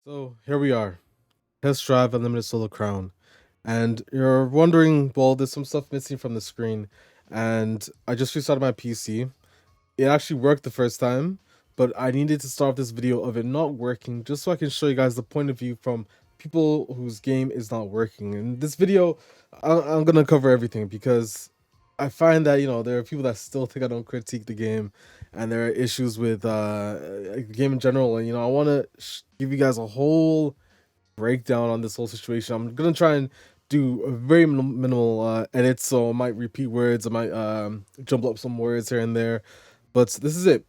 So here we are, test drive unlimited solo crown, and you're wondering, well, there's some stuff missing from the screen, and I just restarted my PC. It actually worked the first time, but I needed to start off this video of it not working just so I can show you guys the point of view from people whose game is not working. In this video, I'm gonna cover everything because I find that there are people that still think I don't critique the game, and there are issues with the game in general. And I want to give you guys a whole breakdown on this whole situation. I'm gonna try and do a very minimal edits, so I might repeat words, I might jumble up some words here and there, but this is it,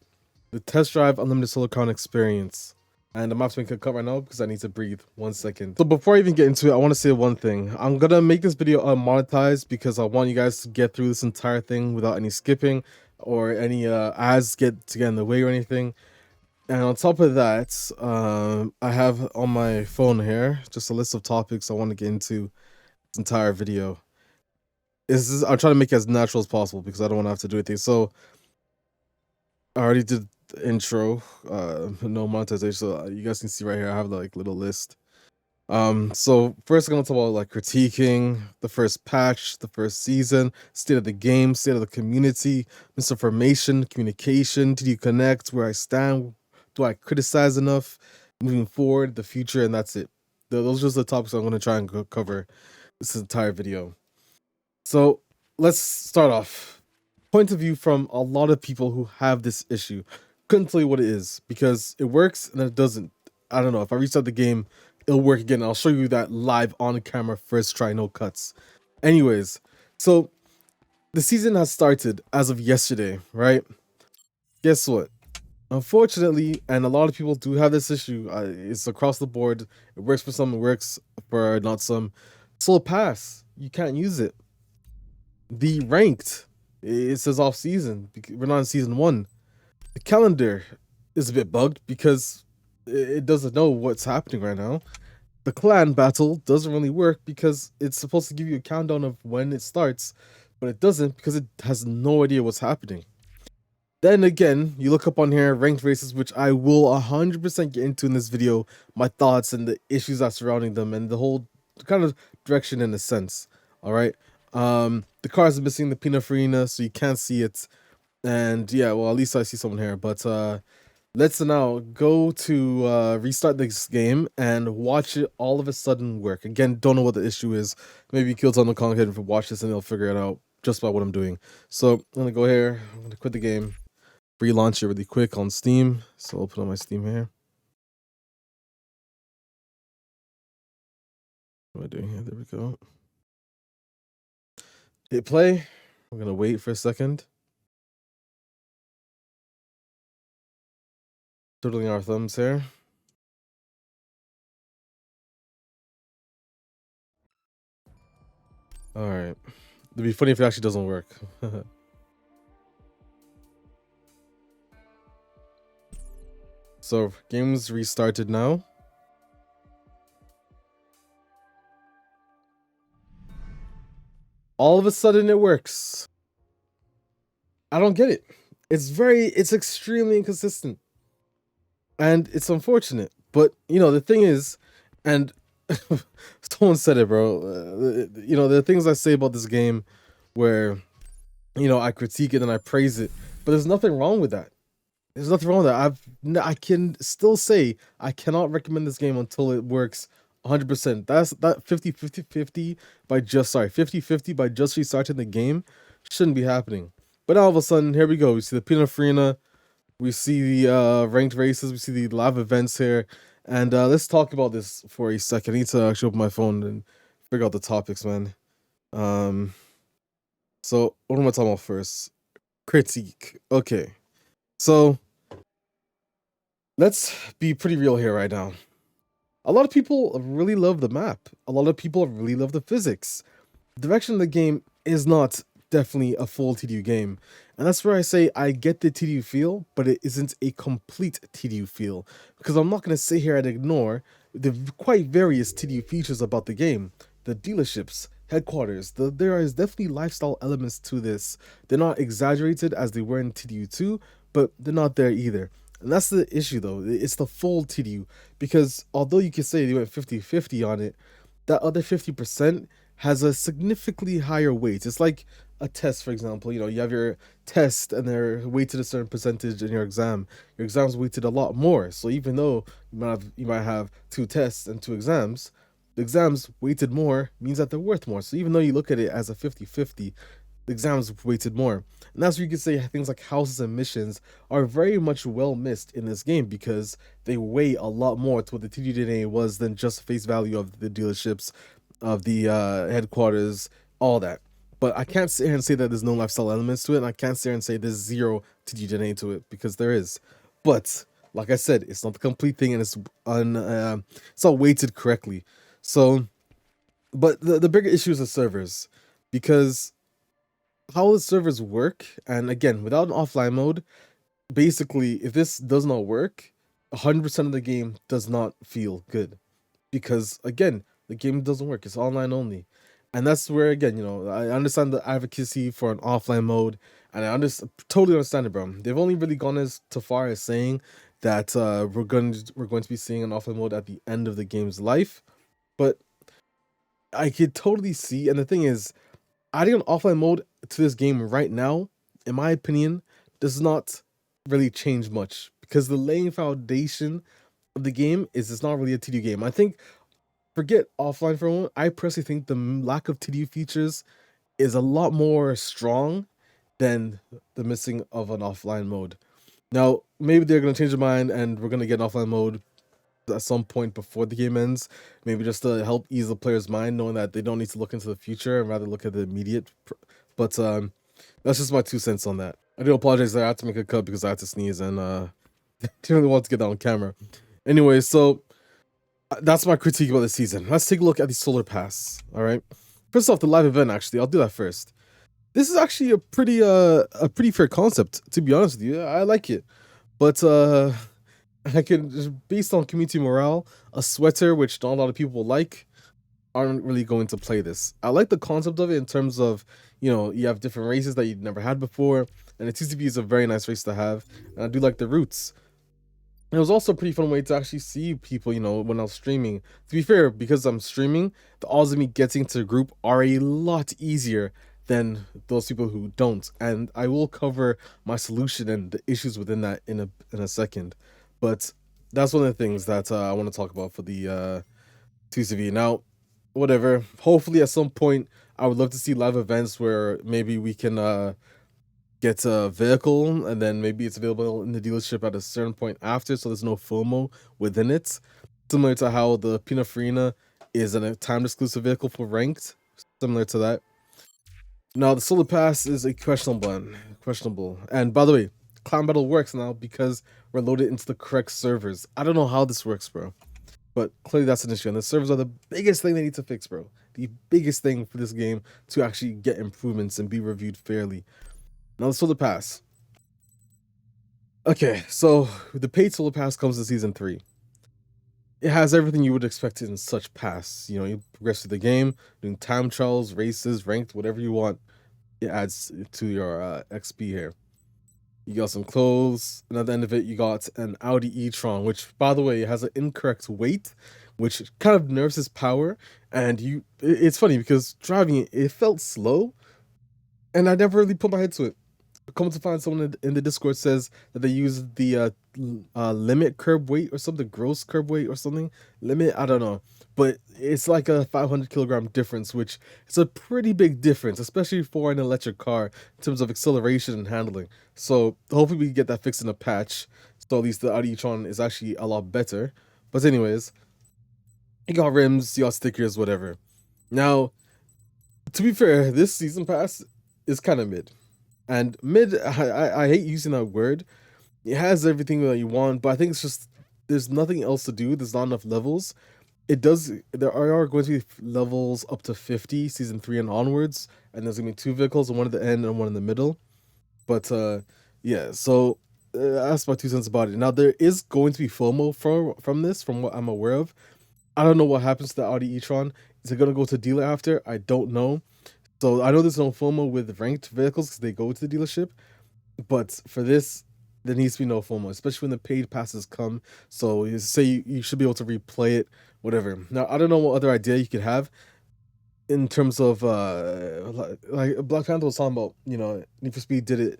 the test drive unlimited silicon experience. And I'm about to make a cut right now because I need to breathe 1 second. So before I even get into it, I want to say one thing. I'm gonna make this video unmonetized because I want you guys to get through this entire thing without any skipping or any ads get in the way or anything. And on top of that, I have on my phone here just a list of topics I want to get into this entire video. I'm trying to make it as natural as possible because I don't want to have to do anything. So I already did the intro, no monetization. So you guys can see right here, I have like little list. So first I'm gonna talk about like critiquing the first patch, the first season, state of the game, state of the community, misinformation, communication, did you connect, where I stand, do I criticize enough, moving forward, the future, and that's it. Those are just the topics I'm gonna try and cover this entire video. So let's start off. Point of view from a lot of people who have this issue. Couldn't tell you what it is because it works and then it doesn't. I don't know. If I restart the game, it'll work again. I'll show you that live on camera, first try, no cuts. Anyways, so the season has started as of yesterday, right? Guess what? Unfortunately, and a lot of people do have this issue, it's across the board. It works for some, it works for not some. Slow pass, you can't use it. The ranked, it says off season. We're not in season 1. The calendar is a bit bugged because it doesn't know what's happening right now. The clan battle doesn't really work because it's supposed to give you a countdown of when it starts, but it doesn't because it has no idea what's happening. Then again, you look up on here, ranked races, which I will 100% get into in this video, my thoughts and the issues that surrounding them and the whole kind of direction in a sense. All right. The cars are missing the Pininfarina, so you can't see it. And yeah, well, at least I see someone here. But let's now go to restart this game and watch it all of a sudden work. Again, don't know what the issue is. Maybe Kills on the Conquer and watch this and they'll figure it out just by what I'm doing. So I'm gonna go here, I'm gonna quit the game, relaunch it really quick on Steam. So I'll put on my Steam here. What am I doing here? There we go. Hit play. We're gonna wait for a second. Twiddling our thumbs here. All right. It'd be funny if it actually doesn't work. So game's restarted now. All of a sudden it works. I don't get it. It's extremely inconsistent. And it's unfortunate. But, the thing is, and someone said it, bro. There are things I say about this game where, I critique it and I praise it. But there's nothing wrong with that. There's nothing wrong with that. I can still say I cannot recommend this game until it works 100%. That 50-50 by just 50-50 by just restarting the game shouldn't be happening. But all of a sudden, here we go. We see the Pininfarina, we see the ranked races, we see the live events here, and let's talk about this for a second. I need to actually open my phone and figure out the topics, man. So what am I talking about first? Critique. Okay. So let's be pretty real here right now. A lot of people really love the map. A lot of people really love the physics. The direction of the game is not definitely a full TDU game. And that's where I say I get the TDU feel, but it isn't a complete TDU feel. Because I'm not going to sit here and ignore the quite various TDU features about the game. The dealerships, headquarters, there is definitely lifestyle elements to this. They're not exaggerated as they were in TDU 2, but they're not there either. And that's the issue though. It's the full TDU, because although you could say they went 50-50 on it, that other 50% has a significantly higher weight. It's like a test, for example. You have your test and they're weighted a certain percentage in your exam. Your exam's weighted a lot more. So even though you might have two tests and two exams, the exams weighted more means that they're worth more. So even though you look at it as a 50-50, the exams weighted more. And that's where you can say things like houses and missions are very much well missed in this game, because they weigh a lot more to what the TDNA was than just face value of the dealerships, of the headquarters, all that. But I can't sit here and say that there's no lifestyle elements to it, and I can't sit here and say there's zero TDNA to it, because there is. But like I said, it's not the complete thing, and it's not weighted correctly. So, but the bigger issue is the servers, because how the servers work, and again, without an offline mode, basically, if this does not work, 100% of the game does not feel good, because again, the game doesn't work. It's online only, and that's where, again, I understand the advocacy for an offline mode, and totally understand it, bro. They've only really gone as far as saying that we're going to be seeing an offline mode at the end of the game's life, but I could totally see. And the thing is, adding an offline mode to this game right now, in my opinion, does not really change much, because the laying foundation of the game is it's not really a TDU game. I think, forget offline for a moment, I personally think the lack of TDU features is a lot more strong than the missing of an offline mode. Now, maybe they're going to change their mind and we're going to get an offline mode at some point before the game ends, maybe just to help ease the player's mind, knowing that they don't need to look into the future and rather look at the immediate. But that's just my 2 cents on that. I do apologize that I had to make a cut because I had to sneeze, and didn't really want to get that on camera. Anyway, so that's my critique about the season. Let's take a look at the Solar Pass. All right, first off, the live event. Actually, I'll do that first. This is actually a pretty fair concept, to be honest with you. I like it, but I can just, based on community morale, a sweater, which not a lot of people like, aren't really going to play this. I like the concept of it in terms of, you have different races that you've never had before, and the TCP is a very nice race to have, and I do like the routes. It was also a pretty fun way to actually see people, when I was streaming. To be fair, because I'm streaming, the odds of me getting to a group are a lot easier than those people who don't. And I will cover my solution and the issues within that in a second. But that's one of the things that I want to talk about for the TCV. Now, whatever. Hopefully, at some point, I would love to see live events where maybe we can get a vehicle, and then maybe it's available in the dealership at a certain point after, so there's no FOMO within it. Similar to how the Pininfarina is a timed exclusive vehicle for ranked. Similar to that. Now, the Solar Pass is a questionable one. Questionable. And by the way, Clan Battle works now because we're loaded into the correct servers. I don't know how this works, bro. But clearly that's an issue. And the servers are the biggest thing they need to fix, bro. The biggest thing for this game to actually get improvements and be reviewed fairly. Now, the Solar Pass. Okay, so the paid Solar Pass comes in Season 3. It has everything you would expect in such pass. You progress through the game, doing time trials, races, ranked, whatever you want. It adds to your XP here. You got some clothes, and at the end of it, you got an Audi e-tron, which, by the way, has an incorrect weight, which kind of nerfs its power. And it's funny because driving it, it felt slow, and I never really put my head to it. Come to find, someone in the Discord says that they use the limit curb weight or something, gross curb weight or something. Limit, I don't know. But it's like a 500 kilogram difference, which is a pretty big difference, especially for an electric car in terms of acceleration and handling. So hopefully we can get that fixed in a patch, so at least the Audi e-tron is actually a lot better. But anyways, you got rims, you got stickers, whatever. Now, to be fair, this season pass is kind of mid. And mid, I hate using that word. It has everything that you want, but I think it's just there's nothing else to do. There's not enough levels. There are going to be levels up to 50, Season 3 and onwards, and there's going to be 2 vehicles, one at the end and one in the middle. But yeah, so that's my 2 cents about it. Now, there is going to be FOMO from this, from what I'm aware of. I don't know what happens to the Audi e-tron. Is it going to go to dealer after? I don't know. So I know there's no FOMO with ranked vehicles because they go to the dealership. But for this, there needs to be no FOMO, especially when the paid passes come. So you say you should be able to replay it, whatever. Now I don't know what other idea you could have in terms of like Black Panther was talking about, Need for Speed did it.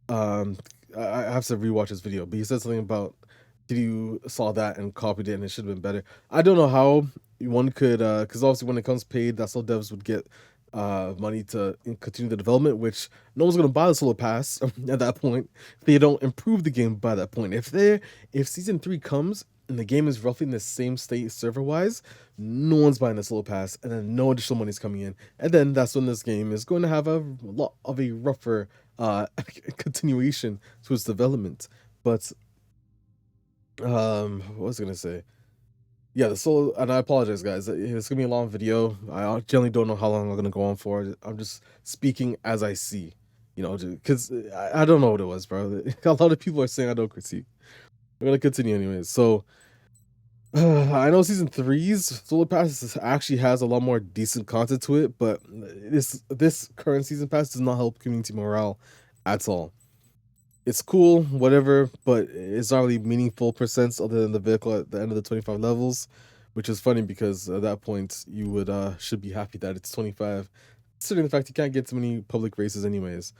um I have to rewatch his video, but he said something about, did you saw that and copied it and it should have been better. I don't know how one could, because obviously when it comes paid, that's how devs would get money to continue the development, which no one's gonna buy the solo pass at that point if they don't improve the game by that point. If season 3 comes and the game is roughly in the same state server wise, no one's buying the solo pass, and then no additional money's coming in, and then that's when this game is going to have a lot of a rougher continuation to its development. But what was I gonna say? Yeah, the solo, and I apologize, guys. It's gonna be a long video. I generally don't know how long I'm gonna go on for. I'm just speaking as I see, because I don't know what it was, bro. A lot of people are saying I don't critique. I'm gonna continue anyways. So I know season 3's solo pass actually has a lot more decent content to it, but this current season pass does not help community morale at all. It's cool, whatever, but it's not really meaningful percents other than the vehicle at the end of the 25 levels, which is funny because at that point you would should be happy that it's 25, considering the fact you can't get too many public races anyways.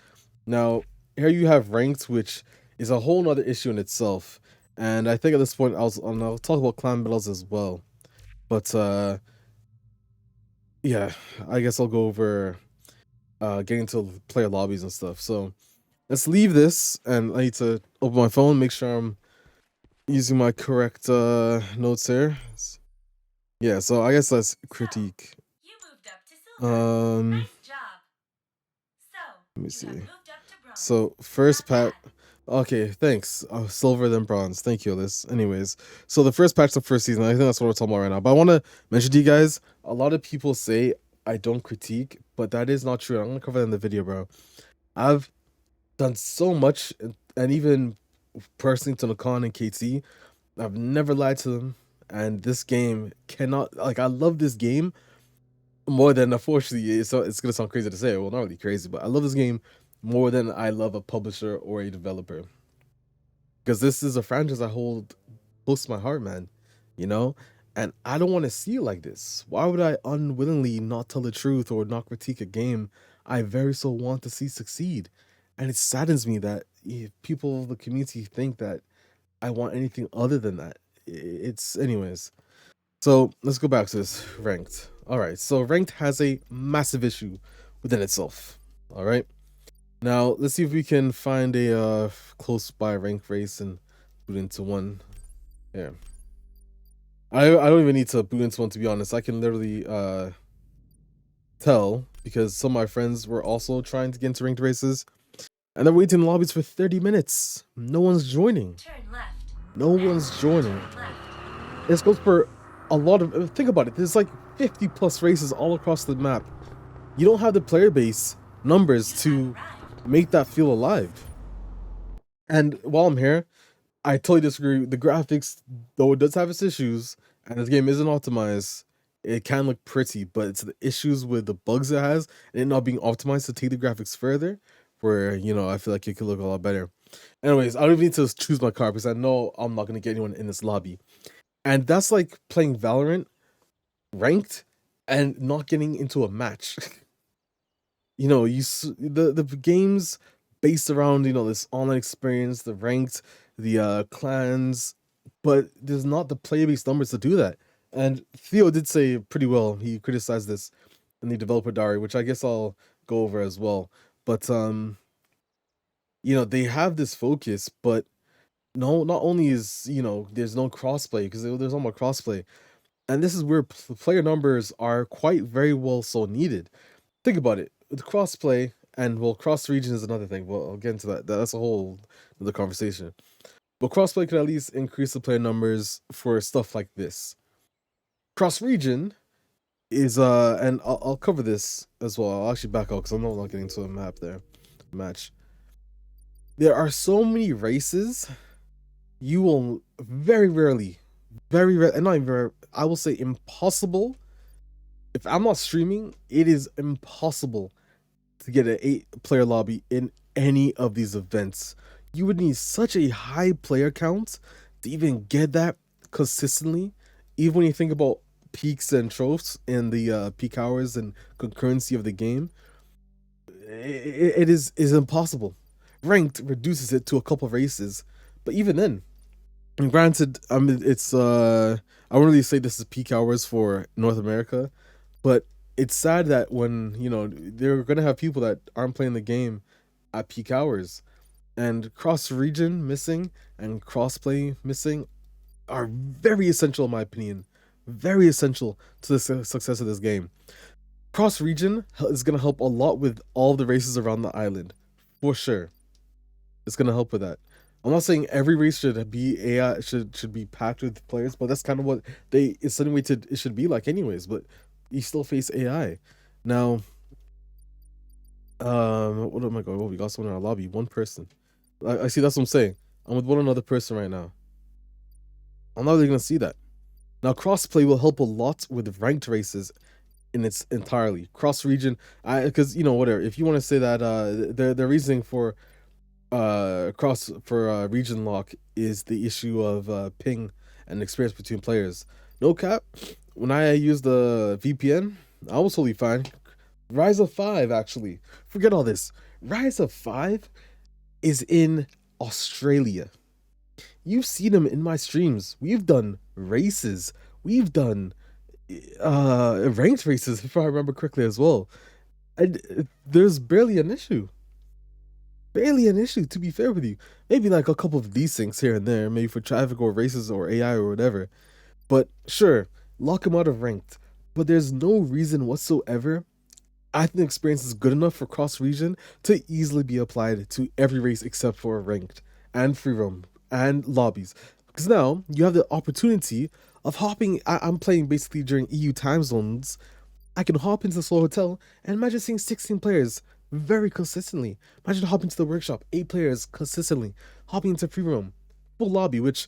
Now, here you have ranked, which is a whole nother issue in itself. And I think at this point I'll talk about clan battles as well. But yeah, I guess I'll go over getting to player lobbies and stuff. So let's leave this, and I need to open my phone, make sure I'm using my correct notes here. Yeah, so I guess let's critique. You moved up to silver. Nice job. Let me see. So first patch. Okay, thanks. Silver then bronze. Thank you, Alyssa. Anyways, so the first patch of the first season, I think that's what we're talking about right now. But I want to mention to you guys, a lot of people say I don't critique, but that is not true. I'm gonna cover that in the video, bro. I've done so much, and even personally to Nakan and KT, I've never lied to them. And this game cannot, like, I love this game more than, unfortunately, it's gonna sound crazy to say. Well, not really crazy, but I love this game more than I love a publisher or a developer, because this is a franchise I hold close to my heart, man. And I don't want to see it like this. Why would I unwillingly not tell the truth or not critique a game I very so want to see succeed? And it saddens me that if people of the community think that I want anything other than that. It's anyways. So let's go back to this ranked. All right, so ranked has a massive issue within itself. All right, now let's see if we can find a close by ranked race and boot into one. Yeah, I don't even need to boot into one, to be honest. I can literally tell, because some of my friends were also trying to get into ranked races, and they're waiting in lobbies for 30 minutes. No one's joining. Turn left. No one's joining. This goes for a lot of, think about it, there's like 50 plus races all across the map. You don't have the player base numbers to make that feel alive. And while I'm here, I totally disagree. The graphics, though it does have its issues, and this game isn't optimized, it can look pretty, but it's the issues with the bugs it has and it not being optimized to take the graphics further, where, I feel like it could look a lot better. Anyways, I don't even need to choose my car because I know I'm not going to get anyone in this lobby. And that's like playing Valorant ranked and not getting into a match. The games based around, this online experience, the ranked, the clans, but there's not the player base numbers to do that. And Theo did say pretty well. He criticized this in the developer diary, which I guess I'll go over as well. But they have this focus, but no, not only is, there's no crossplay, because there's no more crossplay, and this is where player numbers are quite very well so needed. Think about it, with crossplay, and well, cross region is another thing. Well, I'll get into that. That's a whole other conversation. But crossplay could at least increase the player numbers for stuff like this. Cross region is and I'll cover this as well. I'll actually back out because I'm not getting to a map there. Match. There are so many races. You will very rarely, and not even very, I will say impossible. If I'm not streaming, it is impossible to get an 8-player lobby in any of these events. you would need such a high player count to even get that consistently. Even when you think about peaks and tropes in the peak hours and concurrency of the game, it is impossible. Ranked reduces it to a couple races, but even then, and granted, I mean it's I wouldn't really say this is peak hours for North America, but it's sad that when they're gonna have people that aren't playing the game at peak hours, and cross region missing and crossplay missing are very essential in my opinion, very essential to the success of this game. Cross region is gonna help a lot with all the races around the island, for sure. It's gonna help with that. I'm not saying every race should be AI should be packed with players, but that's kind of what they insinuated it should be like anyways. But you still face AI. Now, what am I going? Oh, we got someone in our lobby. One person. I see. That's what I'm saying. I'm with one another person right now. I'm not really gonna see that. Now, crossplay will help a lot with ranked races in its entirely. Cross region, because whatever. If you want to say that, the reasoning for region lock is the issue of ping and experience between players. No cap. When I used the VPN, I was totally fine. Rise of 5, actually. Forget all this. Rise of 5 is in Australia. You've seen him in my streams. We've done races. We've done ranked races, if I remember correctly as well. And there's barely an issue. Barely an issue, to be fair with you. Maybe like a couple of desyncs here and there, maybe for traffic or races or AI or whatever. But sure, lock him out of ranked. But there's no reason whatsoever. I think the experience is good enough for cross region to easily be applied to every race except for ranked and free roam and lobbies. Because now you have the opportunity of hopping. I'm playing basically during EU time zones. I can hop into the slow hotel and imagine seeing 16 players very consistently. Imagine hopping to the workshop, 8 players consistently, hopping into free roam, full lobby, which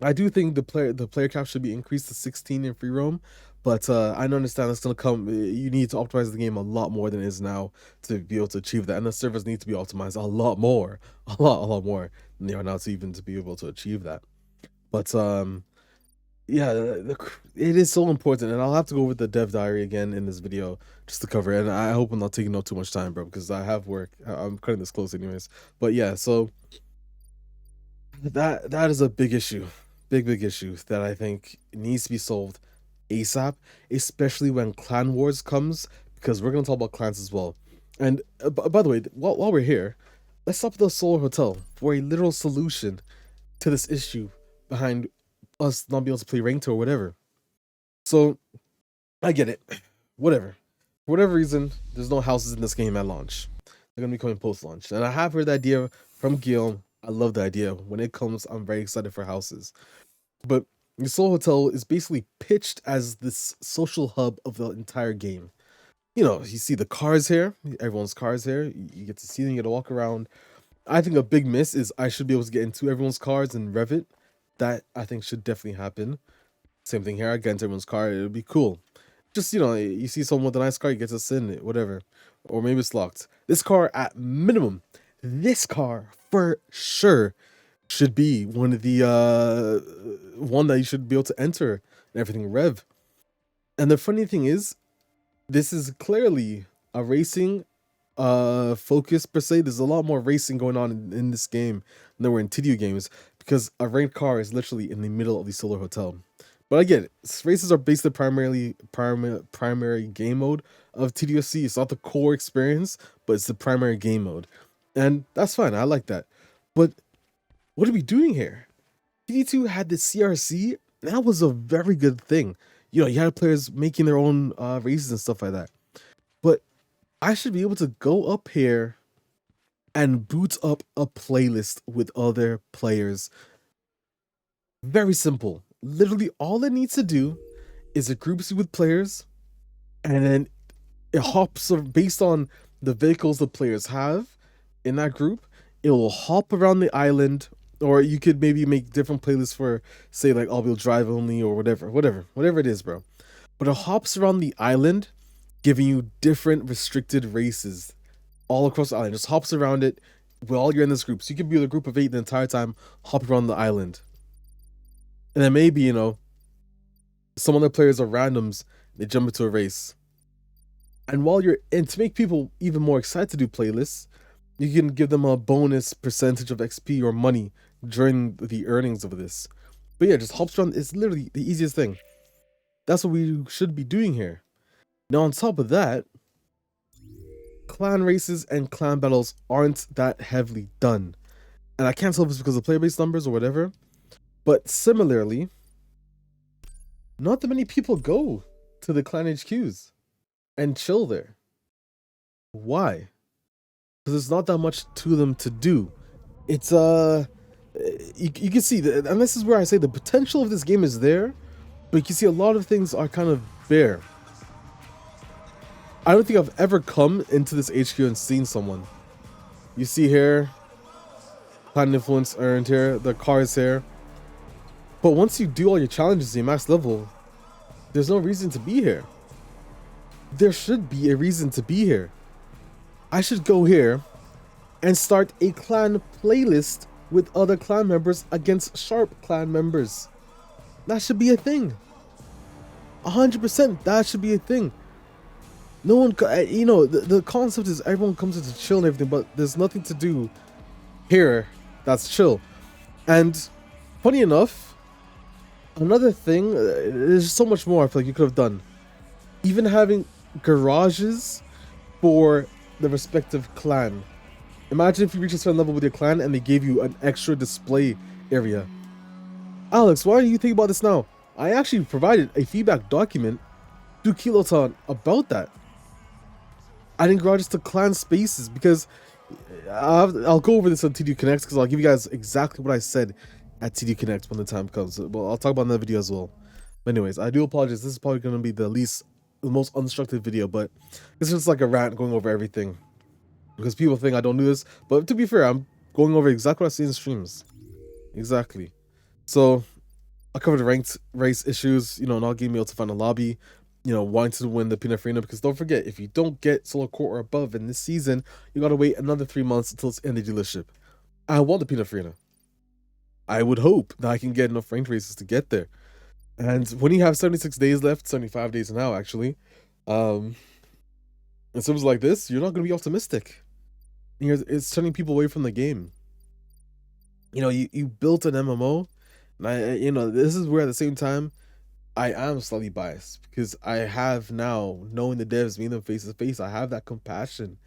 I do think the player cap should be increased to 16 in free roam, but I understand that's gonna come. You need to optimize the game a lot more than it is now to be able to achieve that, and the servers need to be optimized a lot more, a lot more than they are now to even to be able to achieve that. But yeah, it is so important, and I'll have to go over the dev diary again in this video just to cover it. And I hope I'm not taking up too much time, bro, because I have work. I'm cutting this close anyways. But yeah, so that is a big issue, big issue that I think needs to be solved ASAP, especially when Clan Wars comes, because we're gonna talk about clans as well. And by the way, while we're here, let's stop at the Solar Hotel for a literal solution to this issue behind us not being able to play ranked or whatever. So I get it. Whatever. For whatever reason, there's no houses in this game at launch. They're gonna be coming post launch. And I have heard the idea from Guillaume. I love the idea. When it comes, I'm very excited for houses. But the Soul Hotel is basically pitched as this social hub of the entire game. You see the cars here, everyone's cars here. You get to see them, you get to walk around. I think a big miss is I should be able to get into everyone's cars and rev it. That I think should definitely happen. Same thing here. I get into everyone's car. It would be cool. Just you see someone with a nice car, you get to sit in it, whatever. Or maybe it's locked. This car, at minimum, this car for sure should be one of the one that you should be able to enter and everything rev. And the funny thing is, this is clearly a racing focus per se. There's a lot more racing going on in this game than there were in TDU games, because a ranked car is literally in the middle of the solar hotel. But I get it. Races are basically primary game mode of TDOC. It's not the core experience, but it's the primary game mode. And that's fine. I like that. But what are we doing here? TD2 had the CRC. That was a very good thing. You had players making their own races and stuff like that. But I should be able to go up here and boot up a playlist with other players. Very simple. Literally all it needs to do is it groups you with players, and then it hops based on the vehicles the players have in that group. It will hop around the island, or you could maybe make different playlists for, say, like all-wheel drive only or whatever it is, bro. But it hops around the island, giving you different restricted races all across the island. Just hops around it, while you're in this group. So you can be with a group of 8 the entire time, hopping around the island. And then maybe, you know, some other players are randoms, they jump into a race. And while you're in, to make people even more excited to do playlists, you can give them a bonus percentage of XP or money during the earnings of this. But yeah, just hops around is literally the easiest thing. That's what we should be doing here. Now, on top of that, clan races and clan battles aren't that heavily done. And I can't tell if it's because of player base numbers or whatever. But similarly, not that many people go to the clan HQs and chill there. Why? Because there's not that much to them to do. It's you can see that, and this is where I say the potential of this game is there, but you can see a lot of things are kind of bare. I don't think I've ever come into this HQ and seen someone. You see here, clan influence earned here, the car is here. But once you do all your challenges in max level, there's no reason to be here. There should be a reason to be here. I should go here and start a clan playlist with other clan members against sharp clan members. That should be a thing. 100%, that should be a thing. No one, you know, the concept is everyone comes in to chill and everything, but there's nothing to do here that's chill. And funny enough, another thing, there's so much more I feel like you could have done. Even having garages for the respective clan. Imagine if you reach a certain level with your clan and they gave you an extra display area. Alex, why do you think about this now? I actually provided a feedback document to Kiloton about that. Adding garages to clan spaces, because I'll go over this on TD Connect, because I'll give you guys exactly what I said at TD Connect when the time comes. Well, I'll talk about in that video as well. But anyways, I do apologize. This is probably going to be the most unstructured video, but it's just like a rant going over everything. Because people think I don't do this, but to be fair, I'm going over exactly what I see in streams. Exactly. So, I covered the ranked race issues, you know, not getting me able to find a lobby, you know, wanting to win the Pininfarina, because don't forget, if you don't get solo core or above in this season, you gotta wait another 3 months until it's in the dealership. I want the Pininfarina. I would hope that I can get enough ranked races to get there. And when you have 76 days left, 75 days now, actually, in terms like this, you're not gonna be optimistic. It's turning people away from the game. You know, you built an MMO, and you know, this is where at the same time, I am slightly biased because I have now, knowing the devs, meeting them face to face, I have that compassion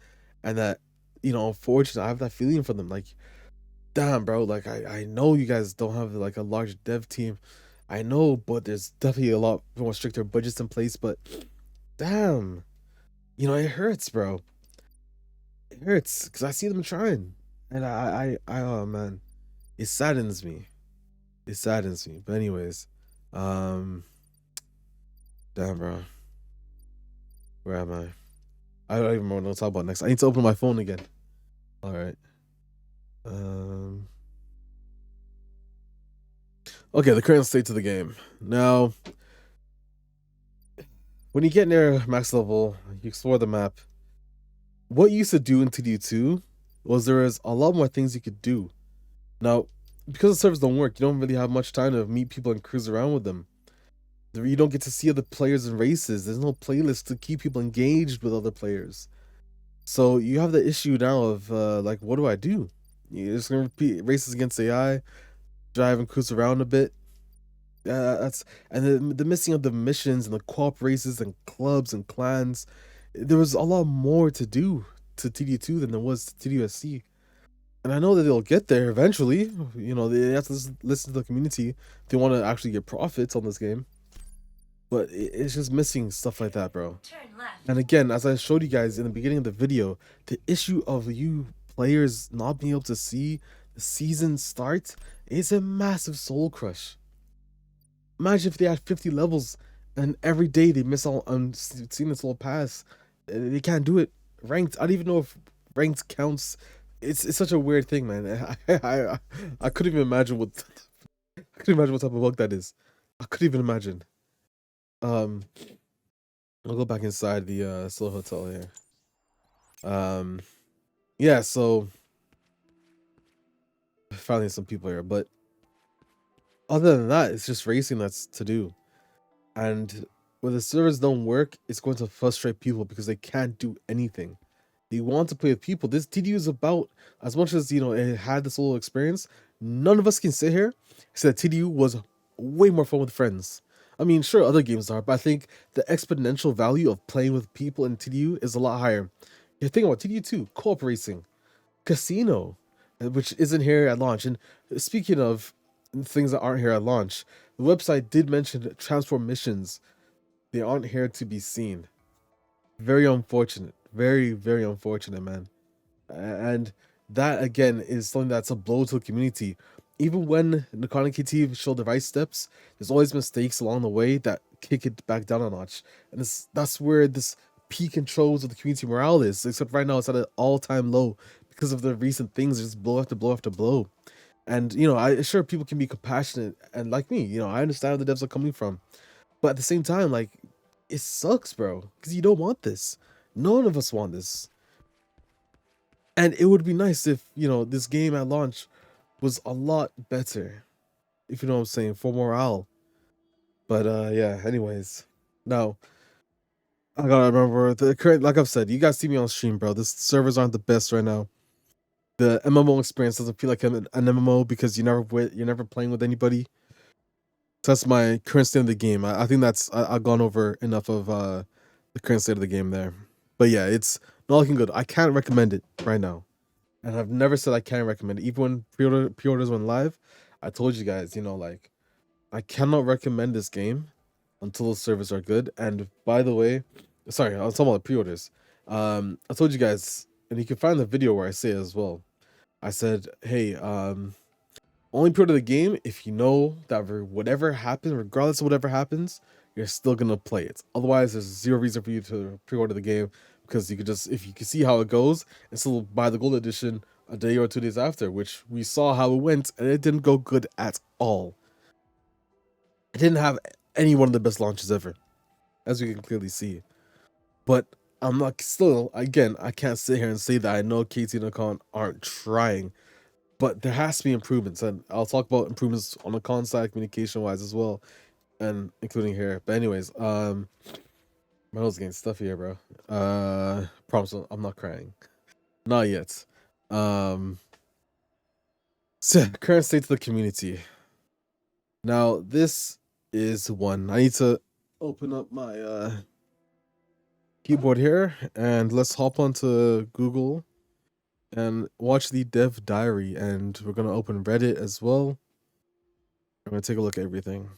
and that, you know, unfortunately, I have that feeling for them. Like, damn, bro, like, I know you guys don't have like a large dev team. I know, but there's definitely a lot more stricter budgets in place, but damn, you know, it hurts, bro. It hurts because I see them trying. And oh man, it saddens me. It saddens me. But anyways, damn, bro. Where am I? I don't even want to talk about next. I need to open my phone again. All right. Okay, the current state of the game. Now, when you get near max level, you explore the map. What you used to do in TD2 was there is a lot more things you could do. Now, because the servers don't work, you don't really have much time to meet people and cruise around with them. You don't get to see other players and races. There's no playlist to keep people engaged with other players. So you have the issue now of like, what do I do? You're just gonna repeat races against AI, drive and cruise around a bit. That's and the missing of the missions and the co-op races and clubs and clans. There was a lot more to do to TD2 than there was to TDUSC. And I know that they'll get there eventually. You know, they have to listen to the community if they want to actually get profits on this game. But it's just missing stuff like that, bro. Turn left. And again, as I showed you guys in the beginning of the video, the issue of you players not being able to see the season start is a massive soul crush. Imagine if they had 50 levels and every day they miss out on seeing this little pass. They can't do it. Ranked, I don't even know if ranked counts. It's such a weird thing, man. I couldn't even imagine what I couldn't imagine what type of bug that is. I couldn't even imagine. I'll go back inside the Slow Hotel here. Yeah, so finally some people here, but other than that, it's just racing that's to do. And when the servers don't work, it's going to frustrate people because they can't do anything. They want to play with people. This TDU is about, as much as it had this little experience, none of us can sit here and say that TDU was way more fun with friends. I mean, sure, other games are, but I think the exponential value of playing with people in TDU is a lot higher. You think about TDU 2, co-op racing, casino, which isn't here at launch. And speaking of things that aren't here at launch, the website did mention transform missions. They aren't here to be seen. Very unfortunate. Very, very unfortunate, man. And that again is something that's a blow to the community. Even when the Nikon KT showed the right steps, there's always mistakes along the way that kick it back down a notch. And that's where this peak controls of the community morale is. Except right now it's at an all-time low because of the recent things, just blow after blow after blow. And I sure people can be compassionate and like me, I understand where the devs are coming from. But at the same time, like, it sucks, bro, because you don't want this. None of us want this. And it would be nice if, this game at launch was a lot better. If you know what I'm saying, for morale. But yeah, anyways. Now, I gotta remember the current, like I've said, you guys see me on stream, bro. The servers aren't the best right now. The MMO experience doesn't feel like an MMO because you're never playing with anybody. So that's my current state of the game. I think I've gone over enough of the current state of the game there. But yeah, it's not looking good. I can't recommend it right now. And I've never said I can't recommend it. Even when pre-orders went live, I told you guys, like, I cannot recommend this game until the servers are good. And by the way, sorry, I was talking about the pre-orders. I told you guys, and you can find the video where I say it as well. I said, hey, only pre-order the game if you know that whatever happens, regardless of whatever happens, you're still gonna play it. Otherwise, there's zero reason for you to pre-order the game because you could just, if you can see how it goes, and still buy the gold edition a day or 2 days after, which we saw how it went, and it didn't go good at all. It didn't have any one of the best launches ever, as we can clearly see. But I'm not still, again, I can't sit here and say that I know KT and Akon aren't trying. But there has to be improvements, and I'll talk about improvements on the con side, communication wise as well, and including here. But anyways, my nose getting stuffy here, bro. Promise I'm not crying, not yet. So current state of the community. Now this is one. I need to open up my keyboard here, and let's hop onto Google and watch the dev diary, and we're gonna open Reddit as well. I'm gonna take a look at everything.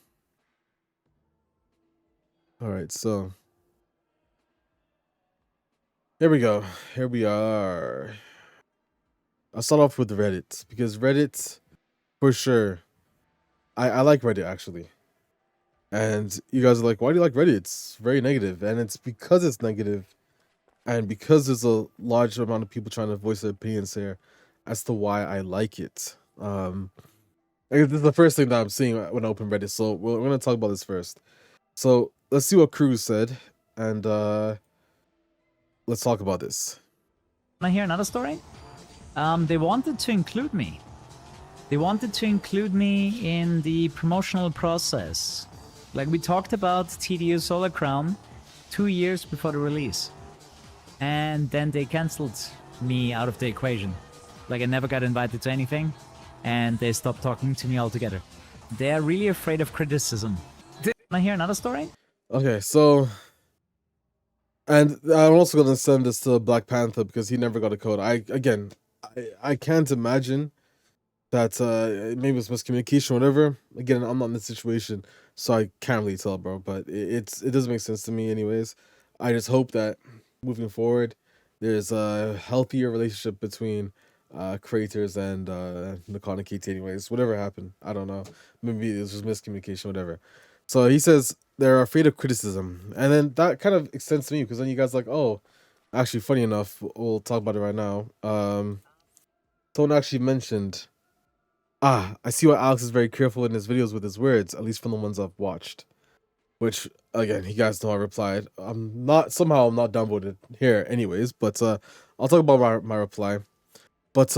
All right, so here we go. Here we are. I'll start off with Reddit because Reddit, for sure, I like Reddit actually. And you guys are like, why do you like Reddit? It's very negative, and it's because it's negative, and because there's a large amount of people trying to voice their opinions here, as to why I like it. I guess this is the first thing that I'm seeing when I open Reddit, so we're gonna talk about this first. So let's see what Cruz said, and let's talk about this. Want to hear another story? They wanted to include me. They wanted to include me in the promotional process. Like we talked about TDU Solar Crown 2 years before the release. And then they cancelled me out of the equation. Like I never got invited to anything, and they stopped talking to me altogether. They're really afraid of criticism. Want to hear another story? Okay, so, and I'm also gonna send this to Black Panther because he never got a code. I can't imagine that maybe it's miscommunication or whatever. Again, I'm not in this situation, so I can't really tell, bro. But it doesn't make sense to me, anyways. I just hope that moving forward, there's a healthier relationship between creators and Nakana KT. Anyways, whatever happened, I don't know. Maybe it was just miscommunication, whatever. So he says they're afraid of criticism, and then that kind of extends to me because then you guys like, oh, actually, funny enough, we'll talk about it right now. Someone actually mentioned, I see why Alex is very careful in his videos with his words, at least from the ones I've watched. Which again, you guys know I replied. I'm not downvoted here, anyways. But I'll talk about my reply. But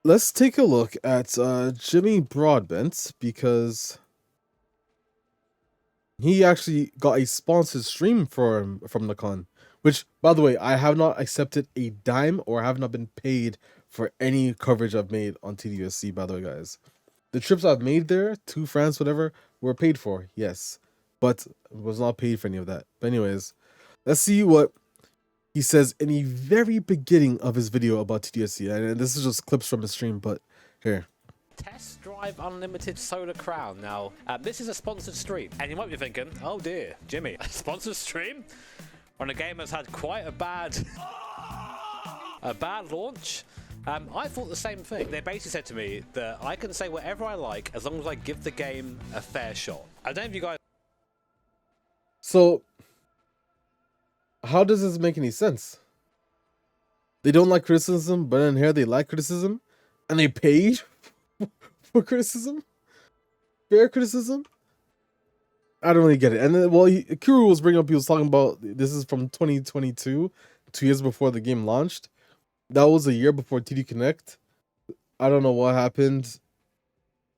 let's take a look at Jimmy Broadbent, because he actually got a sponsored stream from the con, which, by the way, I have not accepted a dime or have not been paid for any coverage I've made on TDUSC, by the way, guys. The trips I've made there to France, whatever, were paid for, yes, but was not paid for any of that. But anyways, let's see what he says in the very beginning of his video about TDSC. And this is just clips from his stream, but here. Test drive unlimited solar crown. Now, this is a sponsored stream, and you might be thinking, oh dear, Jimmy, a sponsored stream on a game that's had quite a bad launch. I thought the same thing. They basically said to me that I can say whatever I like as long as I give the game a fair shot. I don't know if you guys. So, how does this make any sense? They don't like criticism, but in here they like criticism, and they paid for criticism, fair criticism. I don't really get it. And then, well, Kuru was bringing up, he was talking about this is from 2022, 2 years before the game launched. That was a year before TD Connect. I don't know what happened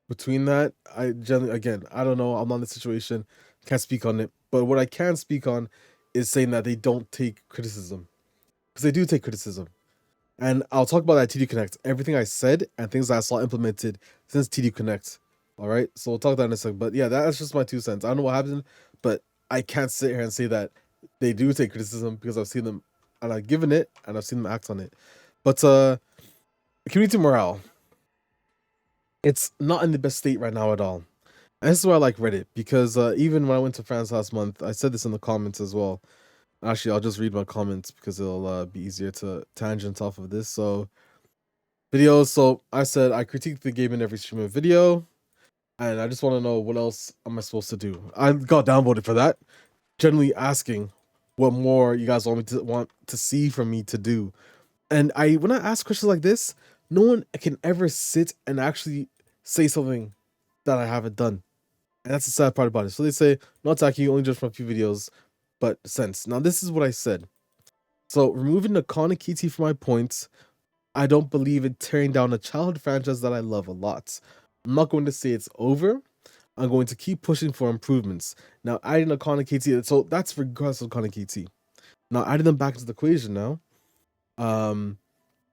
between that. I generally, again, I don't know. I'm not in the situation. Can't speak on it. But what I can speak on is saying that they don't take criticism, because they do take criticism. And I'll talk about that at TD Connect. Everything I said and things that I saw implemented since TD Connect. All right, so we'll talk about that in a second. But yeah, that's just my 2 cents. I don't know what happened, but I can't sit here and say that they do take criticism, because I've seen them and I've given it and I've seen them act on it. But community morale, it's not in the best state right now at all. And this is why I like Reddit, because even when I went to France last month, I said this in the comments as well. Actually, I'll just read my comments because it'll be easier to tangent off of this. So, videos. So I said I critiqued the game in every stream or video, and I just want to know, what else am I supposed to do? I got downvoted for that. Generally asking what more you guys want to see from me to do. And when I ask questions like this, no one can ever sit and actually say something that I haven't done. And that's the sad part about it. So they say, not attacking you, only just from a few videos, but sense. Now, this is what I said. So, removing the Konakiti from my points, I don't believe in tearing down a childhood franchise that I love a lot. I'm not going to say it's over. I'm going to keep pushing for improvements. Now, adding a Konakiti, so that's regardless of Konakiti. Now, adding them back into the equation now.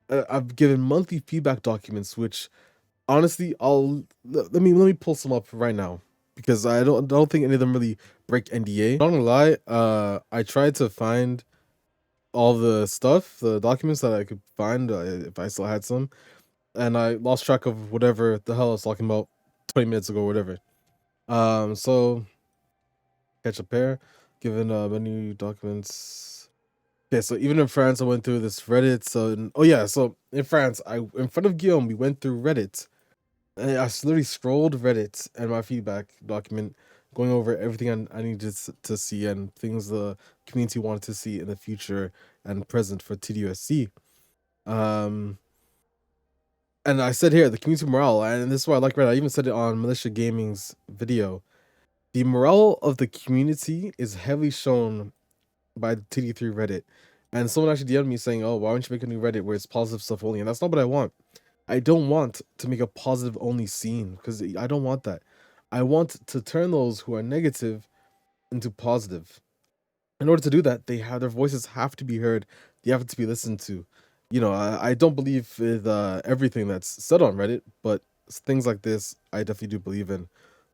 I've given monthly feedback documents, which honestly, let me pull some up right now, because I don't think any of them really break NDA. Not gonna lie, I tried to find all the stuff, the documents that I could find, if I still had some, and I lost track of whatever the hell I was talking about 20 minutes ago, or whatever. So catch up here, given menu documents. Okay, so even in France, I went through this Reddit. So so in France, in front of Guillaume, we went through Reddit. And I literally scrolled Reddit and my feedback document, going over everything I needed to see and things the community wanted to see in the future and present for TDUSC. And I said here, the community morale, and this is why I like Reddit. I even said it on Militia Gaming's video. The morale of the community is heavily shown by the TD3 Reddit. And someone actually DM'd me saying, oh, why don't you make a new Reddit where it's positive stuff only? And that's not what I want. I don't want to make a positive only scene, because I don't want that. I want to turn those who are negative into positive. In order to do that, their voices have to be heard. They have to be listened to. You know, I don't believe with everything that's said on Reddit, but things like this, I definitely do believe in.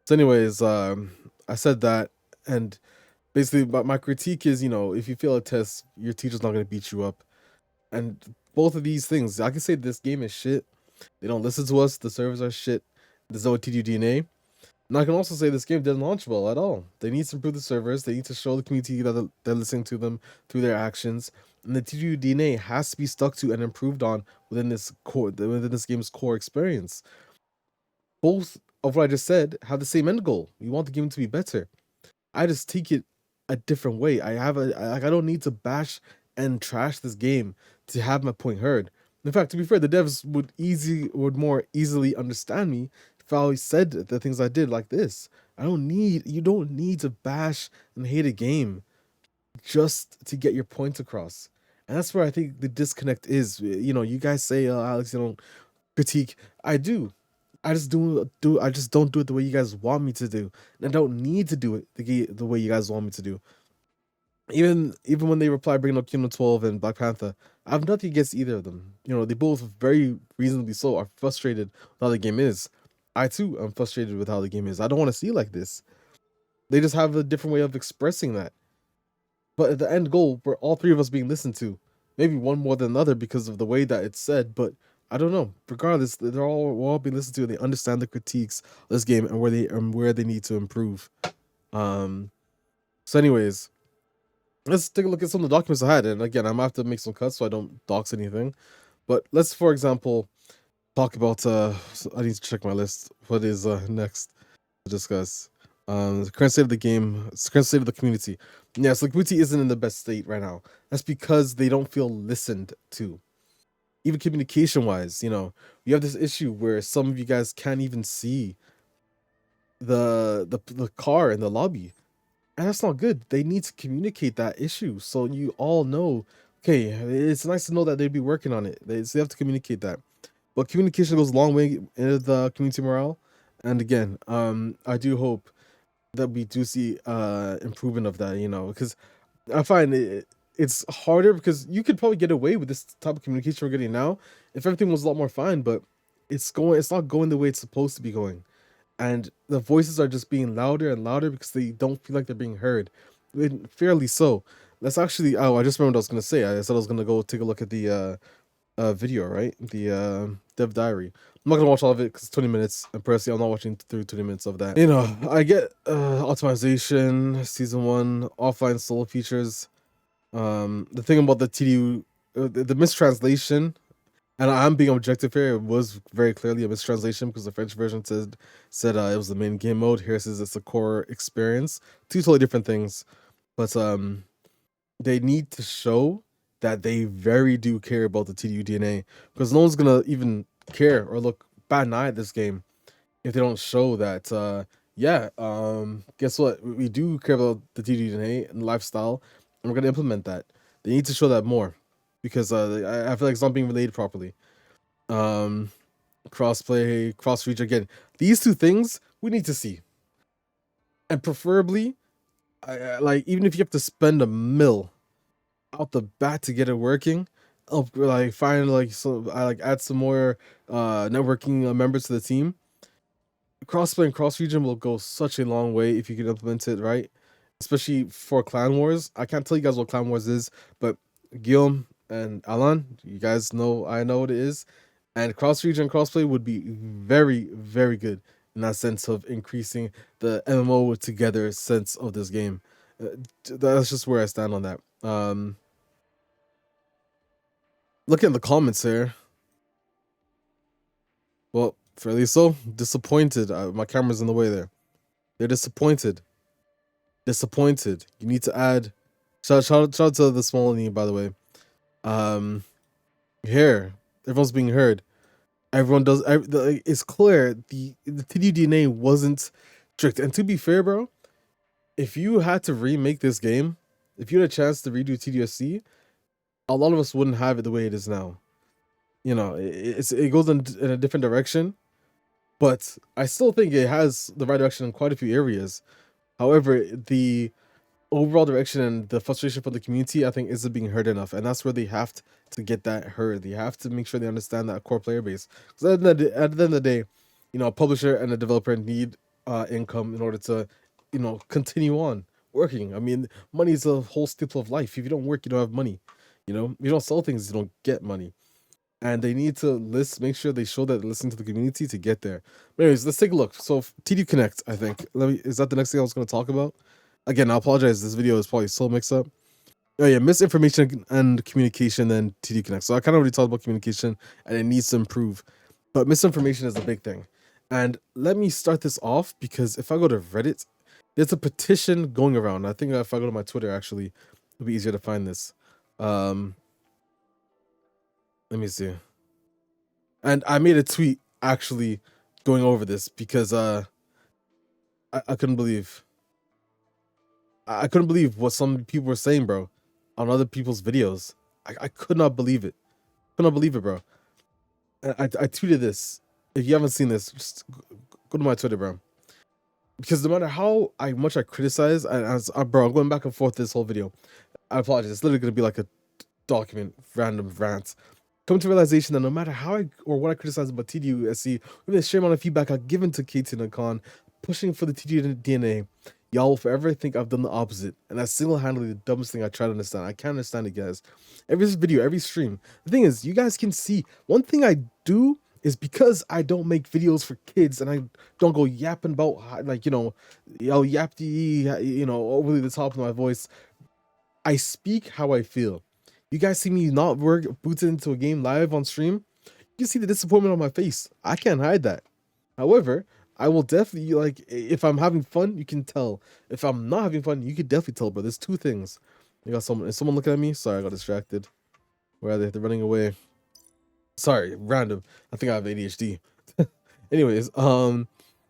So anyways, I said that, and basically my critique is, if you fail a test, your teacher's not going to beat you up. And both of these things, I can say this game is shit. They don't listen to us. The servers are shit. There's no TDU DNA. And I can also say this game didn't launch well at all. They need to improve the servers. They need to show the community that they're listening to them through their actions. And the TDU DNA has to be stuck to and improved on within this game's core experience. Both of what I just said have the same end goal. We want the game to be better. I just take it a different way. I don't need to bash and trash this game to have my point heard. In fact, to be fair, the devs would more easily understand me if I always said the things I did like this. You don't need to bash and hate a game just to get your point across. And that's where I think the disconnect is. You guys say, Alex, critique. I do. I just I just don't do it the way you guys want me to do. And I don't need to do it the way you guys want me to do. Even when they reply bringing up Kingdom 12 and Black Panther, I have nothing against either of them. You know, they both very reasonably so are frustrated with how the game is. I too am frustrated with how the game is. I don't want to see like this. They just have a different way of expressing that. But at the end goal, we're all three of us being listened to. Maybe one more than the other because of the way that it's said, but I don't know. Regardless, we're all being listened to and they understand the critiques of this game and where they need to improve. So anyways, let's take a look at some of the documents I had. And again, I'm gonna have to make some cuts so I don't dox anything. But let's, for example, talk about I need to check my list. What is next to discuss? The current state of the game, current state of the community. Yes, like community isn't in the best state right now. That's because they don't feel listened to. Even communication wise, you know, you have this issue where some of you guys can't even see the car in the lobby. And that's not good. They need to communicate that issue so you all know, okay, it's nice to know that they'd be working on it. They have to communicate that. But communication goes a long way in the community morale. And again, I do hope that we do see improvement of that, you know, because I find it's harder because you could probably get away with this type of communication we're getting now if everything was a lot more fine, but it's not going the way it's supposed to be going. And the voices are just being louder and louder because they don't feel like they're being heard. Fairly so. Let's actually, oh, I just remembered what I was going to say. I said I was going to go take a look at the video, right? The dev diary. I'm not gonna watch all of it because it's 20 minutes, and personally, I'm not watching through 20 minutes of that. You know, I get optimization, season 1, offline solo features. The thing about the TDU, the mistranslation, and I'm being objective here, it was very clearly a mistranslation because the French version said it was the main game mode. Here it says it's a core experience. Two totally different things, but they need to show that they very do care about the TDU DNA, because no one's gonna even care or look bad an eye at this game if they don't show that guess what, we do care about the TDU DNA and lifestyle, and we're gonna implement that. They need to show that more because I feel like it's not being relayed properly. Crossplay, cross reach, again, these two things we need to see, and preferably like, even if you have to spend $1 million out the bat to get it working, like find like, so I like add some more networking members to the team. Crossplay and cross region will go such a long way if you can implement it right, especially for Clan Wars. I can't tell you guys what Clan Wars is, but Guillaume and Alan, you guys know, I know what it is, and cross region crossplay would be very, very good in that sense of increasing the MMO together sense of this game. That's just where I stand on that. Look at the comments here. Well, fairly so. Disappointed. My camera's in the way there. They're disappointed. Disappointed. You need to add. Shout out to the small knee, by the way. Here, everyone's being heard. Everyone does. It's clear the TDU DNA wasn't strict. And to be fair, bro, if you had to remake this game, if you had a chance to redo TDSC, a lot of us wouldn't have it the way it is now. You know, it goes in a different direction, but I still think it has the right direction in quite a few areas. However, the overall direction and the frustration from the community, I think, isn't being heard enough, and that's where they have to get that heard. They have to make sure they understand that core player base. Because at the end of the day, you know, a publisher and a developer need income in order to, you know, continue on working. I mean, money is a whole staple of life. If you don't work, you don't have money. You know, you don't sell things, you don't get money. And they need to make sure they show that they're listening to the community to get there. But anyways, let's take a look. So TD Connect, I think. Is that the next thing I was going to talk about? Again, I apologize. This video is probably so mixed up. Oh yeah, misinformation and communication, then TD Connect. So I kind of already talked about communication and it needs to improve. But misinformation is a big thing. And let me start this off because if I go to Reddit, there's a petition going around. I think if I go to my Twitter, actually, it'll be easier to find this. Let me see. And I made a tweet actually going over this because I couldn't believe. I couldn't believe what some people were saying, bro, on other people's videos. I could not believe it. Could not believe it, bro. I tweeted this. If you haven't seen this, just go to my Twitter, bro. Because no matter how much I criticize, bro, I'm going back and forth this whole video. I apologize. It's literally gonna be like a document, random rant. Come to realization that no matter how what I criticize about TDUSC, with the sheer amount of feedback I've given to KT and Khan, pushing for the TDU DNA, y'all will forever think I've done the opposite. And that's single-handedly the dumbest thing I try to understand. I can't understand it, guys. Every video, every stream. The thing is, you guys can see, one thing I do is because I don't make videos for kids and I don't go yapping about, like, I'll yap overly the top of my voice. I speak how I feel. You guys see me not booted into a game live on stream, you can see the disappointment on my face. I can't hide that. However, I will definitely, like, if I'm having fun, you can tell. If I'm not having fun, you can definitely tell, bro. There's two things. Is someone looking at me? Sorry, I got distracted. Where are they? They're running away. Sorry, random. I think I have ADHD. Anyways,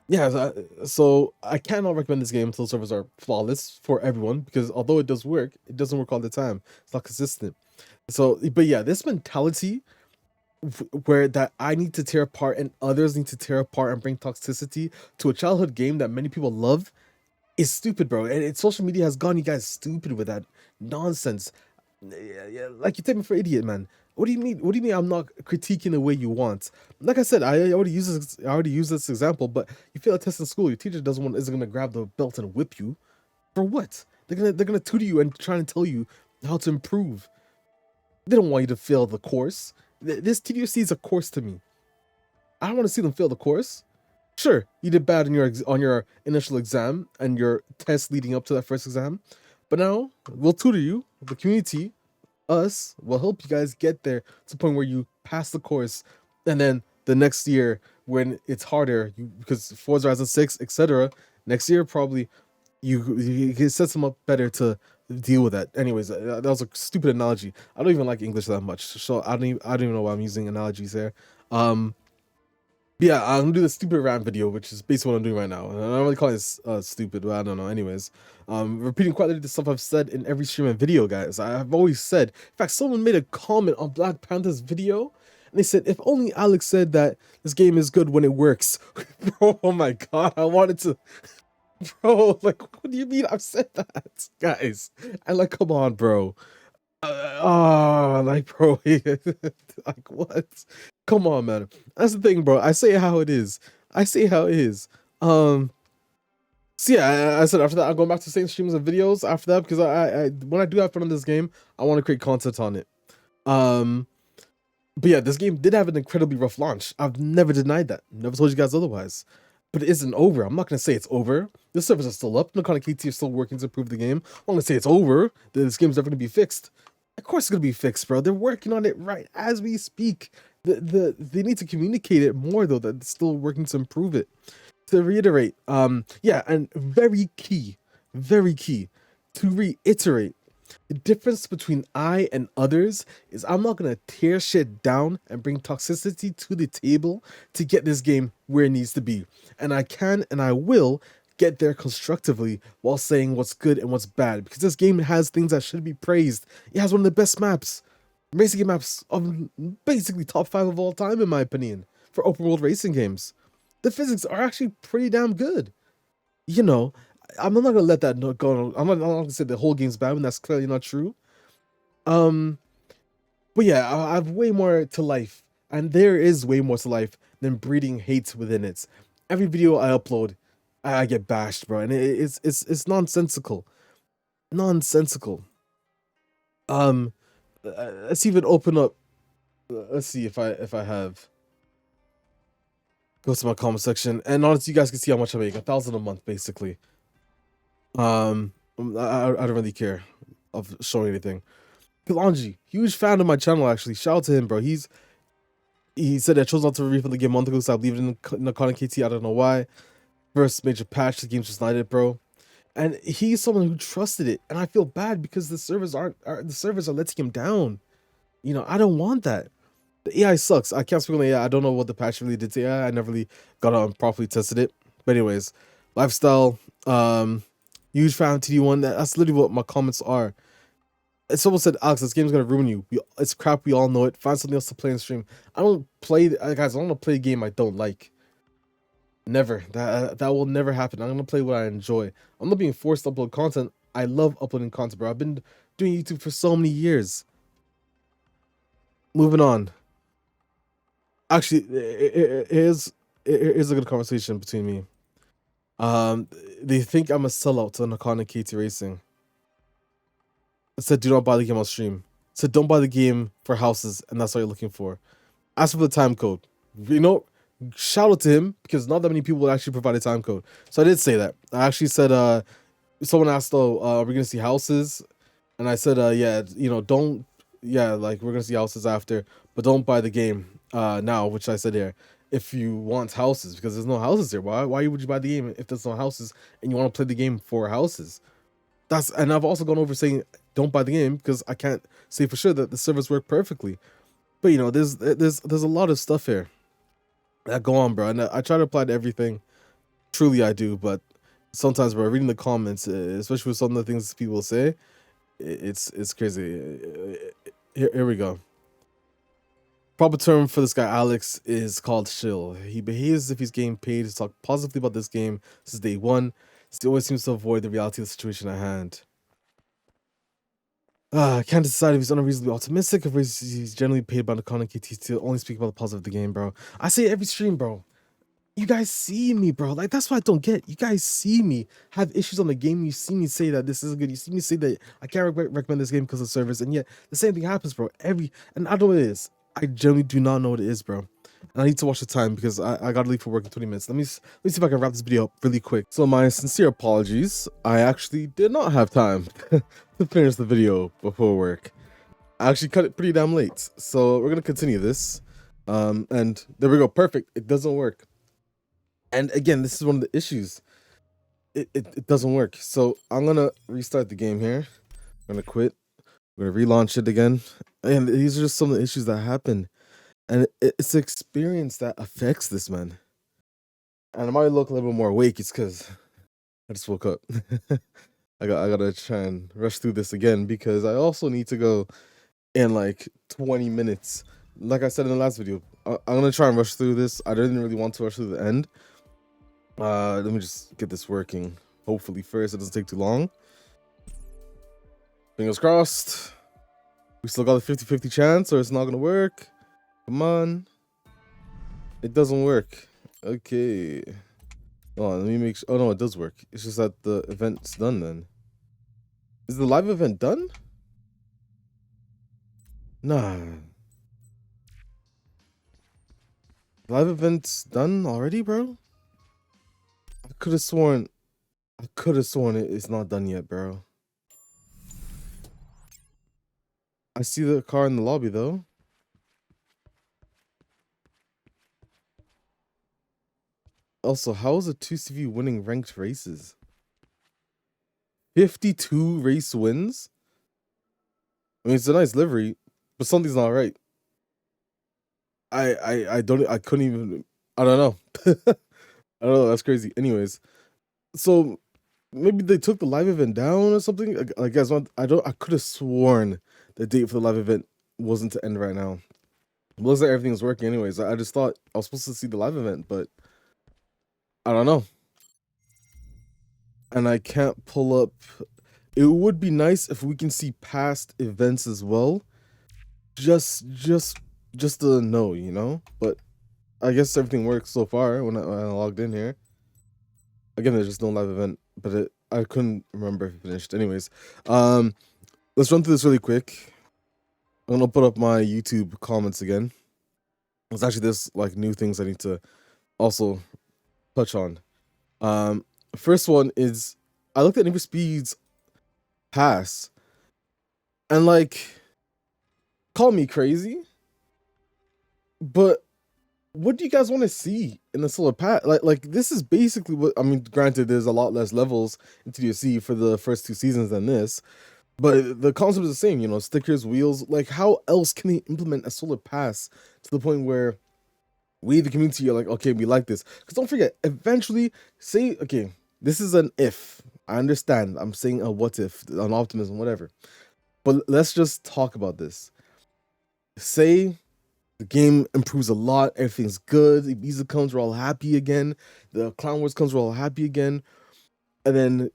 yeah, so I cannot recommend this game until servers are flawless for everyone, because although it does work, it doesn't work all the time. It's not consistent. So, but yeah, this mentality where that I need to tear apart and others need to tear apart and bring toxicity to a childhood game that many people love is stupid, bro. And social media has gone you guys stupid with that nonsense. Yeah, like, you take me for an idiot, man. What do you mean? What do you mean I'm not critiquing the way you want? Like I said, I already used this example, but you fail a test in school, your teacher isn't gonna grab the belt and whip you. For what? They're gonna tutor you and try and tell you how to improve. They don't want you to fail the course. This TDC is a course to me. I don't want to see them fail the course. Sure, you did bad on your initial exam and your test leading up to that first exam, but now we'll tutor you. The community, us, will help you guys get there to the point where you pass the course, and then the next year when it's harder, because Forza Horizon 6, etc. Next year probably you set them up better to deal with that. Anyways, that was a stupid analogy. I don't even like English that much, so I don't even know why I'm using analogies there. But yeah, I'm gonna do the stupid rant video, which is basically what I'm doing right now. And I don't really call it stupid, but I don't know. Anyways, repeating quite literally the stuff I've said in every stream and video, guys. I've always said. In fact, someone made a comment on Black Panther's video, and they said, "If only Alex said that this game is good when it works." Bro, oh my god, I wanted to. Bro, like, what do you mean I've said that, guys? And like, come on, bro. Like, bro, like, what? Come on, man. That's the thing, bro. I say it how it is. I say how it is. So yeah, I said after that, I'm going back to the same streams and videos after that, because I when I do have fun in this game, I want to create content on it. But yeah, this game did have an incredibly rough launch. I've never denied that. Never told you guys otherwise. But it isn't over. I'm not gonna say it's over. The servers are still up. Nakana KT are still working to improve the game. I'm not gonna say it's over. This game's never gonna be fixed. Of course it's gonna be fixed, bro. They're working on it right as we speak. They need to communicate it more though, that they're still working to improve it. To reiterate, yeah, and very key to reiterate, the difference between I and others is I'm not gonna tear shit down and bring toxicity to the table to get this game where it needs to be. And I can and I will get there constructively while saying what's good and what's bad, because this game has things that should be praised. It has one of the best maps, racing maps of basically top 5 of all time, in my opinion, for open world racing games. The physics are actually pretty damn good. You know, I'm not gonna let that go. I'm not gonna say the whole game's bad when that's clearly not true. But yeah, I have way more to life, and there is way more to life than breeding hate within it. Every video I upload, I get bashed, bro, and it's nonsensical, nonsensical. Let's even open up. Let's see if I have. Go to my comment section, and honestly, you guys can see how much I make. 1,000 a month, basically. I don't really care of showing anything. Kalanji, huge fan of my channel, actually. Shout out to him, bro. He said I chose not to refund the game month ago, so I believe in Nakana KT. I don't know why. First major patch, the game just it, bro. And he's someone who trusted it, and I feel bad because the servers are letting him down. You know, I don't want that. The AI sucks. I can't speak on the AI. I don't know what the patch really did to AI. I never really got out and properly tested it. But anyways, lifestyle, huge fan of TD1. That's literally what my comments are. Someone said, Alex, this game's gonna ruin you. It's crap. We all know it. Find something else to play and stream. I don't play, guys. I don't want to play a game I don't like. Never. That will never happen. I'm gonna play what I enjoy. I'm not being forced to upload content. I love uploading content, bro. I've been doing YouTube for so many years. Moving on. Actually, here's a good conversation between me. They think I'm a sellout to Nakana KT Racing. I said, do not buy the game on stream. I said, don't buy the game for houses, and that's what you're looking for. Ask for the time code. You know, shout out to him, because not that many people actually provide a time code. So I did say that. I actually said, someone asked, oh, are we gonna see houses? And I said, yeah, you know, don't, yeah, like, we're gonna see houses after, but don't buy the game now, which I said here, if you want houses, because there's no houses here. Why would you buy the game if there's no houses and you want to play the game for houses? And I've also gone over saying don't buy the game because I can't say for sure that the servers work perfectly. But you know, there's a lot of stuff here that go on, bro. And I try to apply to everything. Truly, I do. But sometimes, bro, reading the comments, especially with some of the things people say, it's crazy. Here we go. Proper term for this guy Alex is called shill. He behaves as if he's getting paid to talk positively about this game since day one. He always seems to avoid the reality of the situation at hand. I can't decide if he's unreasonably optimistic or if he's generally paid by the content KT to only speak about the positive of the game, bro. I say it every stream, bro. You guys see me, bro. Like, that's what I don't get. You guys see me have issues on the game. You see me say that this isn't good. You see me say that I can't recommend this game because of service. And yet, the same thing happens, bro. And I know what it is. I generally do not know what it is, bro. And I need to watch the time because I gotta leave for work in 20 minutes. Let me see if I can wrap this video up really quick. So my sincere apologies. I actually did not have time to finish the video before work. I actually cut it pretty damn late. So we're gonna continue this. And there we go. Perfect. It doesn't work. And again, this is one of the issues. It doesn't work. So I'm gonna restart the game here. I'm gonna quit. We're gonna relaunch it again. And these are just some of the issues that happen. And it's the experience that affects this, man. And I might look a little bit more awake. It's because I just woke up. I gotta try and rush through this again because I also need to go in like 20 minutes. Like I said in the last video, I'm gonna try and rush through this. I didn't really want to rush through the end. Let me just get this working. Hopefully first, it doesn't take too long. Fingers crossed. We still got a 50-50 chance or it's not gonna work. Come on. It doesn't work. Okay. Oh, let me make sure. Oh no, it does work. It's just that the event's done then. Is the live event done? Nah. Live event's done already, bro? I could have sworn it's not done yet, bro. I see the car in the lobby though. Also, how is a 2CV winning ranked races? 52 race wins? I mean, it's a nice livery, but something's not right. I don't know. I don't know, that's crazy. Anyways, so maybe they took the live event down or something. I guess I could have sworn the date for the live event wasn't to end right now. It looks like everything's working anyways. I just thought I was supposed to see the live event, but I don't know. And I can't pull up. It would be nice if we can see past events as well. Just to know, you know? But I guess everything works so far when I logged in here. Again, there's just no live event, but I couldn't remember if it finished. Anyways, let's run through this really quick. I'm gonna put up my YouTube comments again. There's actually this like new things I need to also touch on. First one is I looked at Need for Speed's pass, and like, call me crazy, but what do you guys want to see in the solar pass? Like this is basically what I mean. Granted, there's a lot less levels in TDC for the first 2 seasons than this, but the concept is the same. You know, stickers, wheels. Like, how else can they implement a solar pass to the point where we, the community, are like, okay, we like this? Because don't forget, eventually, say, okay, this is an if. I understand. I'm saying a what if, an optimism, whatever. But let's just talk about this. Say the game improves a lot, everything's good, Ibiza comes, we're all happy again, the Clown Wars comes, we're all happy again. And then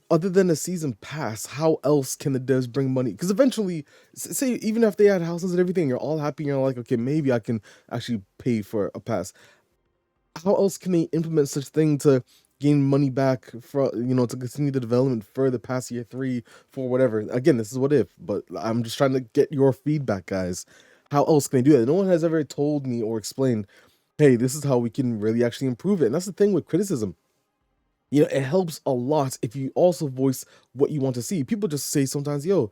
other than a season pass, how else can the devs bring money? Because eventually, say even if they had houses and everything, you're all happy. You're like, okay, maybe I can actually pay for a pass. How else can they implement such thing to gain money back for to continue the development further past year 3, 4, whatever? Again, this is what if, but I'm just trying to get your feedback, guys. How else can they do that? No one has ever told me or explained, hey, this is how we can really actually improve it. And that's the thing with criticism. It helps a lot if you also voice what you want to see. People just say sometimes, yo,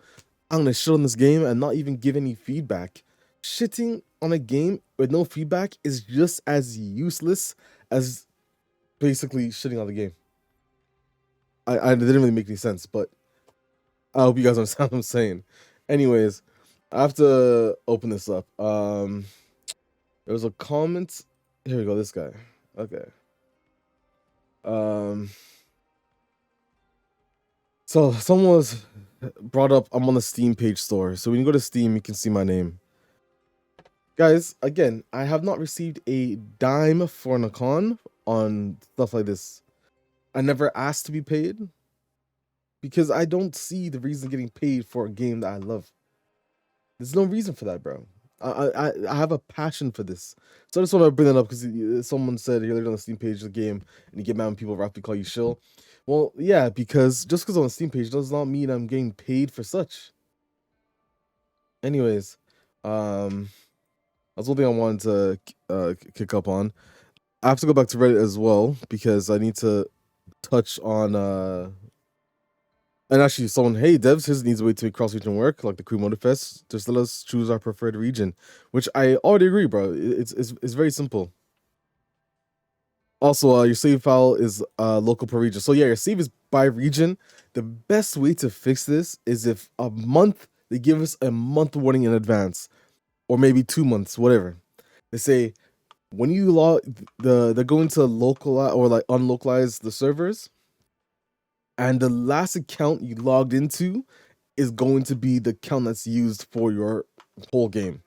I'm gonna shit on this game and not even give any feedback. Shitting on a game with no feedback is just as useless as basically shitting on the game. I didn't really make any sense, but I hope you guys understand what I'm saying. Anyways, I have to open this up. There was a comment. Here we go, this guy. Okay. So someone was brought up, I'm on the Steam page store. So when you go to Steam, you can see my name. Guys, again, I have not received a dime for an account on stuff like this. I never asked to be paid because I don't see the reason getting paid for a game that I love. There's no reason for that, bro. I have a passion for this. So I just want to bring that up because someone said here on the Steam page of the game and you get mad when people roughly call you shill. Well, yeah, because just because on the Steam page does not mean I'm getting paid for such. Anyways, that's one thing I wanted to kick up on. I have to go back to Reddit as well because I need to touch on and actually someone, hey devs, his needs a way to make cross region work, like the Crew Motorfest. Just let us choose our preferred region. Which I already agree, bro. It's very simple. Also, your save file is local per region. So yeah, your save is by region. The best way to fix this is if they give us a month warning in advance, or maybe 2 months, whatever. They say when you they're going to localize or like unlocalize the servers, and the last account you logged into is going to be the account that's used for your whole game.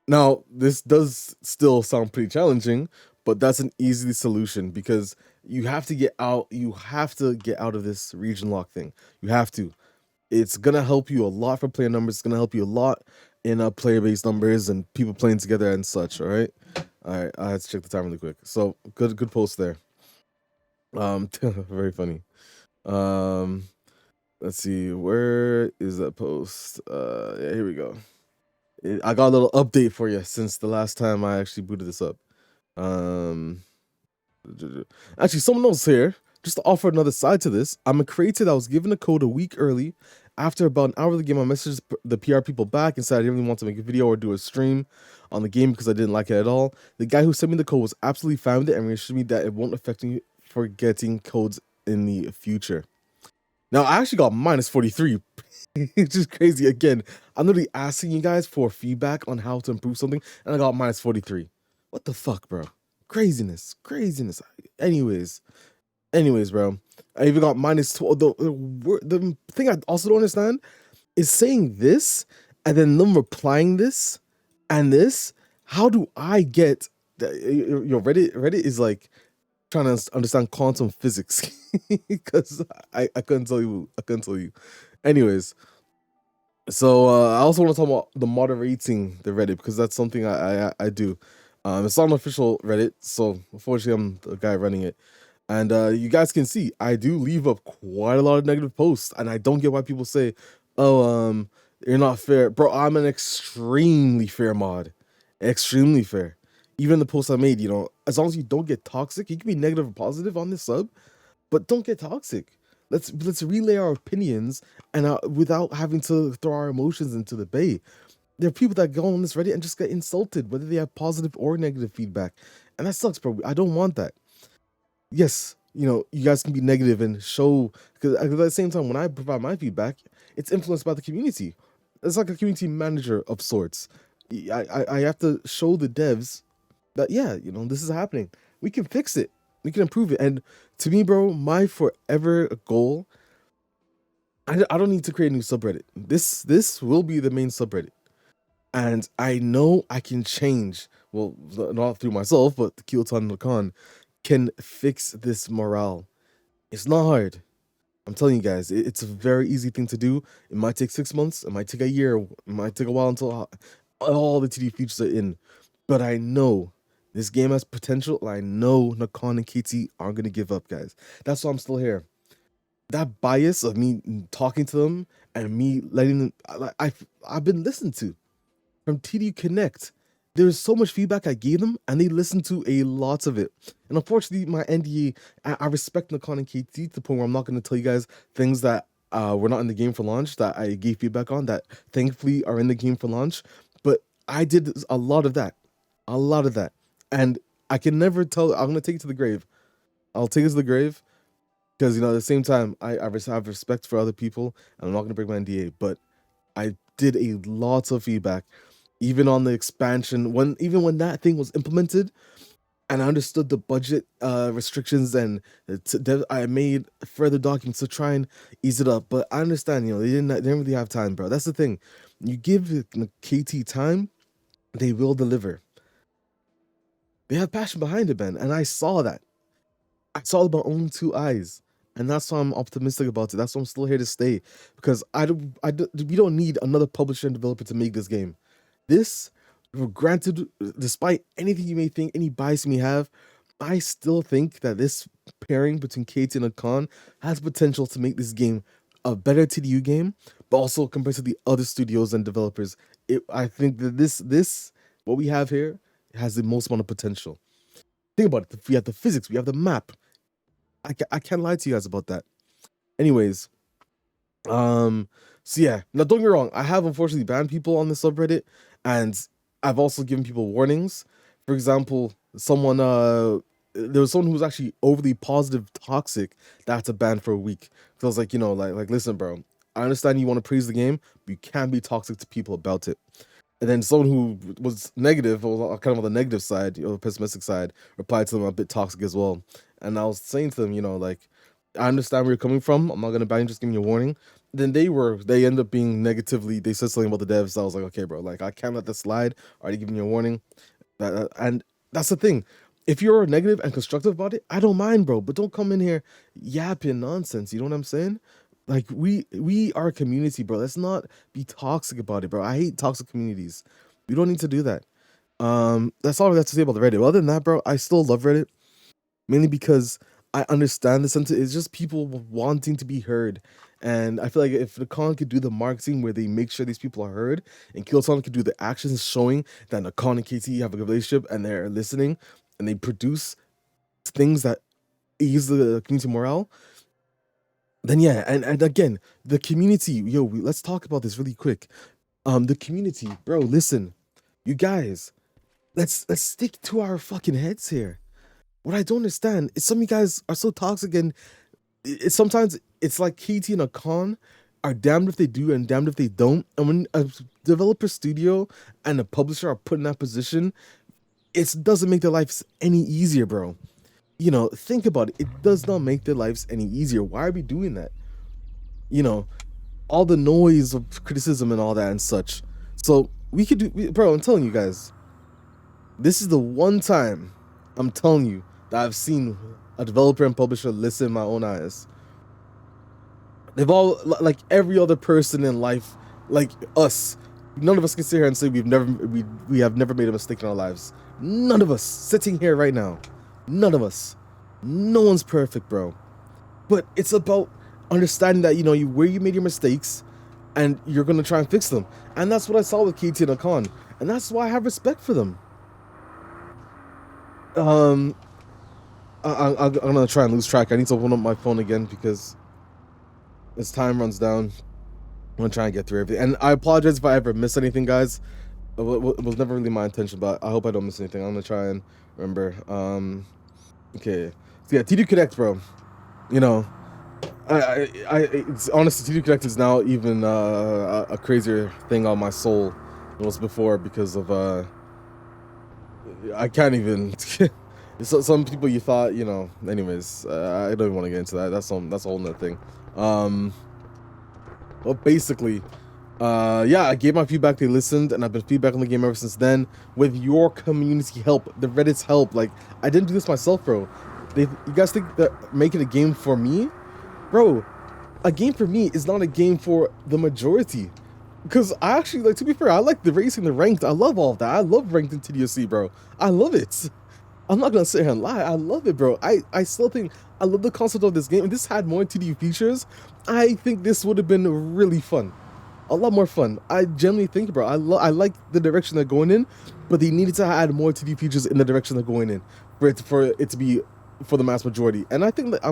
Now, this does still sound pretty challenging, but that's an easy solution because you have to get out. You have to get out of this region lock thing. You have to. It's gonna help you a lot for player numbers. It's gonna help you a lot in player base numbers and people playing together and such. All right. I had to check the time really quick. So good post there. Very funny. Let's see, where is that post? Yeah, here we go. I got a little update for you since the last time I actually booted this up. Actually, someone else here, just to offer another side to this. I'm a creator that was given a code a week early. After about an hour of the game, I messaged the PR people back and said I didn't really want to make a video or do a stream on the game because I didn't like it at all. The guy who sent me the code was absolutely fine with it and reassured me that it won't affect me for getting codes in the future. Now, I actually got minus 43. It's just crazy. Again, I'm literally asking you guys for feedback on how to improve something, and I got minus 43. What the fuck, bro? Craziness. Anyways, bro. I even got minus 12. The thing I also don't understand is saying this, and then them replying this, and this. How do I get... Your Reddit is like trying to understand quantum physics because I couldn't tell you. Anyways, so I also want to talk about the moderating the Reddit because that's something I do. It's not an official Reddit, so unfortunately I'm the guy running it. And you guys can see I do leave up quite a lot of negative posts, and I don't get why people say, "Oh, you're not fair, bro." I'm an extremely fair mod, extremely fair. Even the post I made, as long as you don't get toxic, you can be negative or positive on this sub, but don't get toxic. Let's relay our opinions and without having to throw our emotions into the bay. There are people that go on this Reddit and just get insulted, whether they have positive or negative feedback, and that sucks, bro. I don't want that. Yes, you guys can be negative and show, because at the same time, when I provide my feedback, it's influenced by the community. It's like a community manager of sorts. I have to show the devs that, yeah, this is happening. We can fix it. We can improve it. And to me, bro, my forever goal, I I don't need to create a new subreddit. This will be the main subreddit, and I know I can change. Well, not through myself, but the Kilton Khan can fix this morale. It's not hard. I'm telling you guys, it's a very easy thing to do. It might take 6 months, it might take a year, it might take a while until all the TD features are in. But I know this game has potential. And I know Nakan and KT aren't gonna give up, guys. That's why I'm still here. That bias of me talking to them and me letting them, I've been listened to from TD Connect. There's so much feedback I gave them, and they listened to a lot of it. And unfortunately, my NDA, I respect Nakan and KT to the point where I'm not going to tell you guys things that were not in the game for launch that I gave feedback on that thankfully are in the game for launch. But I did a lot of that, and I can never tell. I'm going to take it to the grave. I'll take it to the grave because at the same time, I have respect for other people, and I'm not going to break my NDA. But I did a lot of feedback. Even on the expansion, when that thing was implemented, and I understood the budget restrictions, and I made further documents to try and ease it up. But I understand, they didn't really have time, bro. That's the thing. You give KT time, they will deliver. They have passion behind it, man, and I saw that. I saw it with my own 2 eyes. And that's why I'm optimistic about it. That's why I'm still here to stay, because we don't need another publisher and developer to make this game. This, granted, despite anything you may think, any bias you may have, I still think that this pairing between KT and Khan has potential to make this game a better TDU game, but also compared to the other studios and developers, I think that this what we have here has the most amount of potential. Think about it. We have the physics, we have the map. I can't lie to you guys about that. Anyways, so yeah, now don't get me wrong, I have unfortunately banned people on the subreddit, and I've also given people warnings. For example, there was someone who was actually overly positive toxic that had to ban for a week. So I was like, listen, bro, I understand you want to praise the game, but you can't be toxic to people about it. And then someone who was negative, or kind of on the negative side, the pessimistic side, replied to them a bit toxic as well. And I was saying to them, I understand where you're coming from. I'm not gonna ban you, just giving you a warning. Then they ended up being negatively. They said something about the devs. I was like, okay, bro, I can't let that slide. Already giving you a warning. And that's the thing. If you're negative and constructive about it, I don't mind, bro. But don't come in here yapping nonsense. You know what I'm saying? We are a community, bro. Let's not be toxic about it, bro. I hate toxic communities. We don't need to do that. That's all I have to say about the Reddit. Other than that, bro, I still love Reddit. Mainly because I understand the sentiment. It's just people wanting to be heard. And I feel like if the con could do the marketing where they make sure these people are heard, and Killton could do the actions showing that Nakan and KT have a relationship and they're listening, and they produce things that ease the community morale, then yeah, and again, the community, let's talk about this really quick. The community, bro, listen, you guys, let's stick to our fucking heads here. What I don't understand is some of you guys are so toxic, and sometimes it's like KT and Nakan are damned if they do and damned if they don't. And when a developer studio and a publisher are put in that position, it doesn't make their lives any easier, bro. Think about it. It does not make their lives any easier. Why are we doing that? All the noise of criticism and all that and such. So we could do, bro, I'm telling you guys, this is the one time I'm telling you that I've seen a developer and publisher listen in my own eyes. They've all, like every other person in life, like us, none of us can sit here and say we have never made a mistake in our lives. None of us sitting here right now. None of us. No one's perfect, bro. But it's about understanding that, where you made your mistakes and you're going to try and fix them. And that's what I saw with KT and Nakan. And that's why I have respect for them. I'm going to try and lose track. I need to open up my phone again because as time runs down, I'm going to try and get through everything. And I apologize if I ever miss anything, guys. It was never really my intention, but I hope I don't miss anything. I'm going to try and remember. Okay. So yeah, TD Connect, bro. It's honestly, TD Connect is now even a crazier thing on my soul than it was before because of I can't even. So some people you thought, anyways, I don't even want to get into that. That's a whole nother thing. Well, basically, yeah, I gave my feedback. They listened, and I've been feedbacking the game ever since then. With your community help, the Reddit's help, like I didn't do this myself, bro. You guys think that making a game for me, bro? A game for me is not a game for the majority. Because I actually, like, to be fair, I like the racing, the ranked. I love all of that. I love ranked in TDOC, bro. I love it. I'm not gonna sit here and lie. I love it, bro. I still think I love the concept of this game. If this had more TDU features, I think this would have been really fun. A lot more fun. I genuinely think, bro. I like the direction they're going in, but they needed to add more TDU features in the direction they're going in for it to be for the mass majority. And I think that I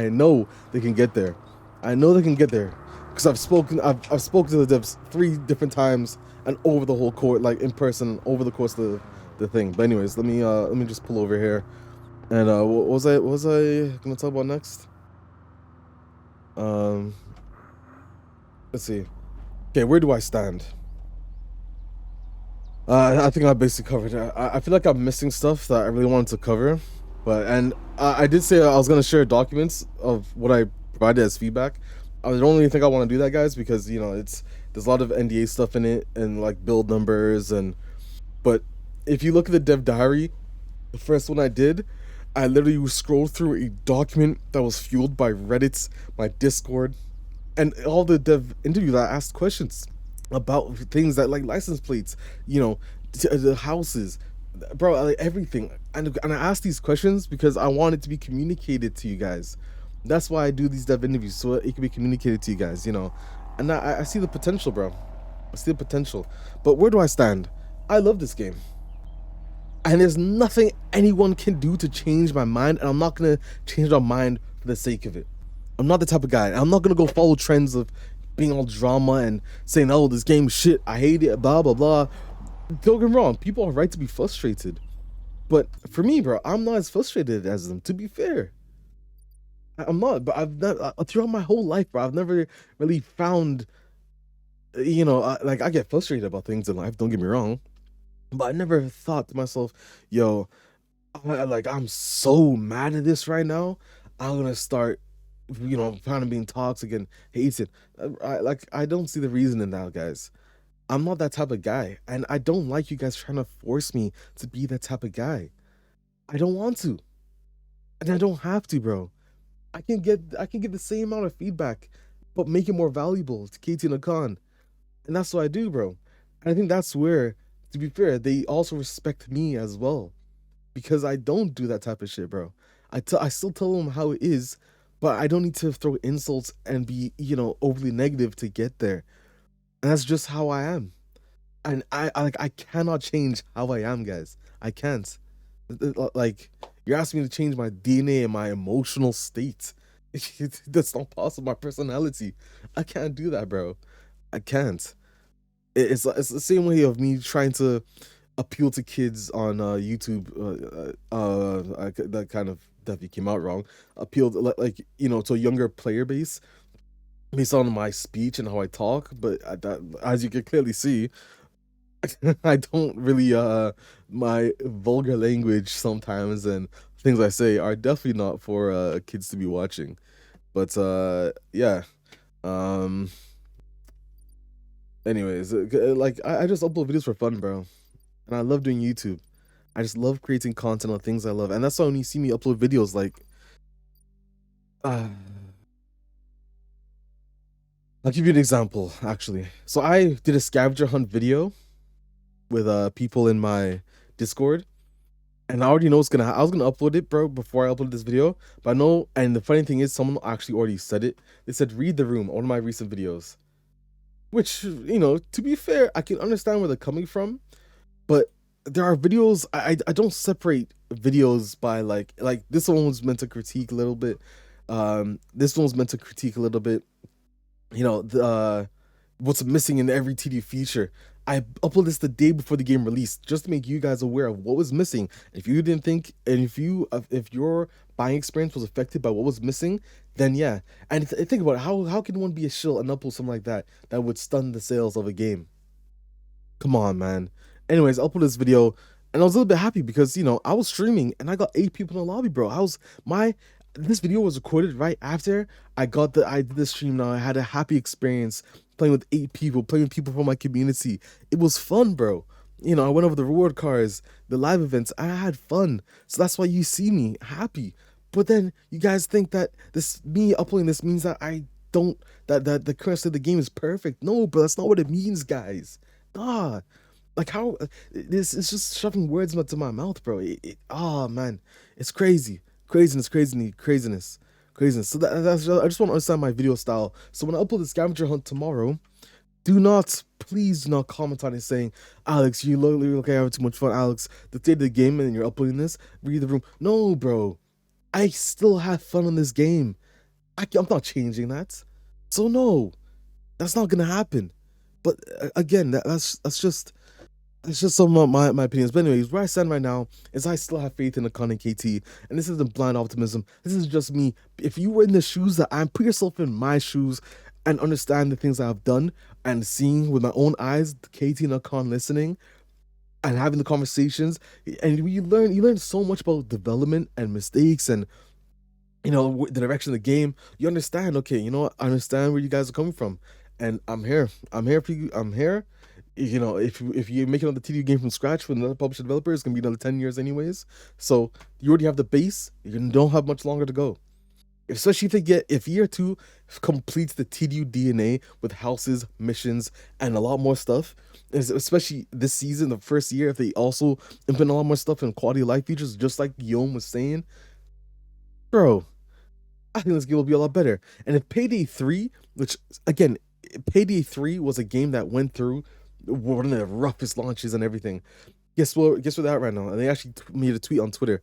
know they can get there. I know they can get there because I've spoken to the devs 3 different times and over the whole court, like in person, over the course of the thing. But anyways, let me just pull over here. And what was I gonna talk about next? Let's see. Okay, where do I stand? I think I basically covered it. I feel like I'm missing stuff that I really wanted to cover, but I did say I was gonna share documents of what I provided as feedback. I don't really think I want to do that, guys, because you know there's a lot of NDA stuff in it and like build numbers and. But if you look at the dev diary, the first one I did, I literally scrolled through a document that was fueled by Reddit, my Discord, and all the dev interviews. I asked questions about things that like license plates, you know, the houses, bro, like everything. And I asked these questions because I want it to be communicated to you guys. That's why I do these dev interviews, so it can be communicated to you guys, you know. And I see the potential, bro. I see the potential. But where do I stand? I love this game. And there's nothing anyone can do to change my mind, and I'm not gonna change my mind for the sake of it. I'm not the type of guy. I'm not gonna go follow trends of being all drama and saying, "Oh, this game shit, I hate it," blah blah blah. Don't get me wrong, people are right to be frustrated, but for me, bro, I'm not as frustrated as them. To be fair, I'm not. But I've never, throughout my whole life, bro, I've never really found, you know, like I get frustrated about things in life. Don't get me wrong, but I never thought to myself, "Yo, I'm so mad at this right now. I'm gonna start, you know, kind of being toxic and hating." I don't see the reason in that, guys. I'm not that type of guy, and I don't like you guys trying to force me to be that type of guy. I don't want to, and I don't have to, bro. I can get the same amount of feedback, but make it more valuable to KT and Akan, and that's what I do, bro. And I think that's where, to be fair, they also respect me as well because I don't do that type of shit, bro. I still tell them how it is, but I don't need to throw insults and be, you know, overly negative to get there. And that's just how I am. And I cannot change how I am, guys. I can't. Like, you're asking me to change my DNA and my emotional state. That's not possible. My personality. I can't do that, bro. I can't. It's the same way of me trying to appeal to kids on YouTube. That kind of definitely came out wrong. Appeal to, like, you know, to a younger player base based on my speech and how I talk. But as you can clearly see, I don't really my vulgar language sometimes and things I say are definitely not for kids to be watching. But yeah. Um anyways, like I just upload videos for fun, bro. And I love doing YouTube. I just love creating content on things I love. And that's why when you see me upload videos like I'll give you an example actually. So I did a scavenger hunt video with people in my Discord, and I already know I was gonna upload it, bro, before I upload this video. But I know, and the funny thing is, someone actually already said it. They said, "Read the room," on one of my recent videos. Which, you know, to be fair, I can understand where they're coming from, but there are videos I don't separate videos by like this one was meant to critique a little bit. This one was meant to critique a little bit. You know, the what's missing in every TD feature. I uploaded this the day before the game released just to make you guys aware of what was missing. If you didn't think, and if your buying experience was affected by what was missing, then yeah. And think about it, how can one be a shill and upload something like that that would stun the sales of a game? Come on, man. Anyways, I'll put this video, and I was a little bit happy because, you know, I was streaming and I got 8 people in the lobby, bro. this video was recorded right after I did the stream. Now I had a happy experience playing with 8 people, playing with people from my community. It was fun, bro. You know, I went over the reward cards, the live events. I had fun, so that's why you see me happy. But then you guys think that me uploading this means that I don't that the current state of the game is perfect. No, bro, that's not what it means, guys. Nah, like how this is just shoving words into my mouth, bro. Oh man, it's crazy, craziness. So I just want to understand my video style. So when I upload the scavenger hunt tomorrow, please do not comment on it saying, Alex, you look like you're having too much fun, Alex. The state of the game and you're uploading this, read the room. No, bro. I still have fun in this game. I'm not changing that. So no, that's not gonna happen. But again, that's just some of my opinions. But anyways, where I stand right now is I still have faith in Akon and KT, and this isn't blind optimism. This is just me. If you were in the shoes that I'm, put yourself in my shoes and understand the things that I've done and seeing with my own eyes, KT and Akon listening and having the conversations, and you learn so much about development and mistakes and, you know, the direction of the game. You understand, okay, you know what, I understand where you guys are coming from, and I'm here for you. I'm here. You know, if you make another TDU game from scratch with another publisher developer, it's gonna be another 10 years anyways, so you already have the base. You don't have much longer to go, especially if year 2 completes the TDU DNA with houses, missions, and a lot more stuff. Especially this season, the first year, if they also implement a lot more stuff and quality of life features, just like Guillaume was saying, bro, I think this game will be a lot better. And if Payday 3, which again, Payday 3 was a game that went through one of the roughest launches and everything. Guess where they're at right now? And they actually made a tweet on Twitter.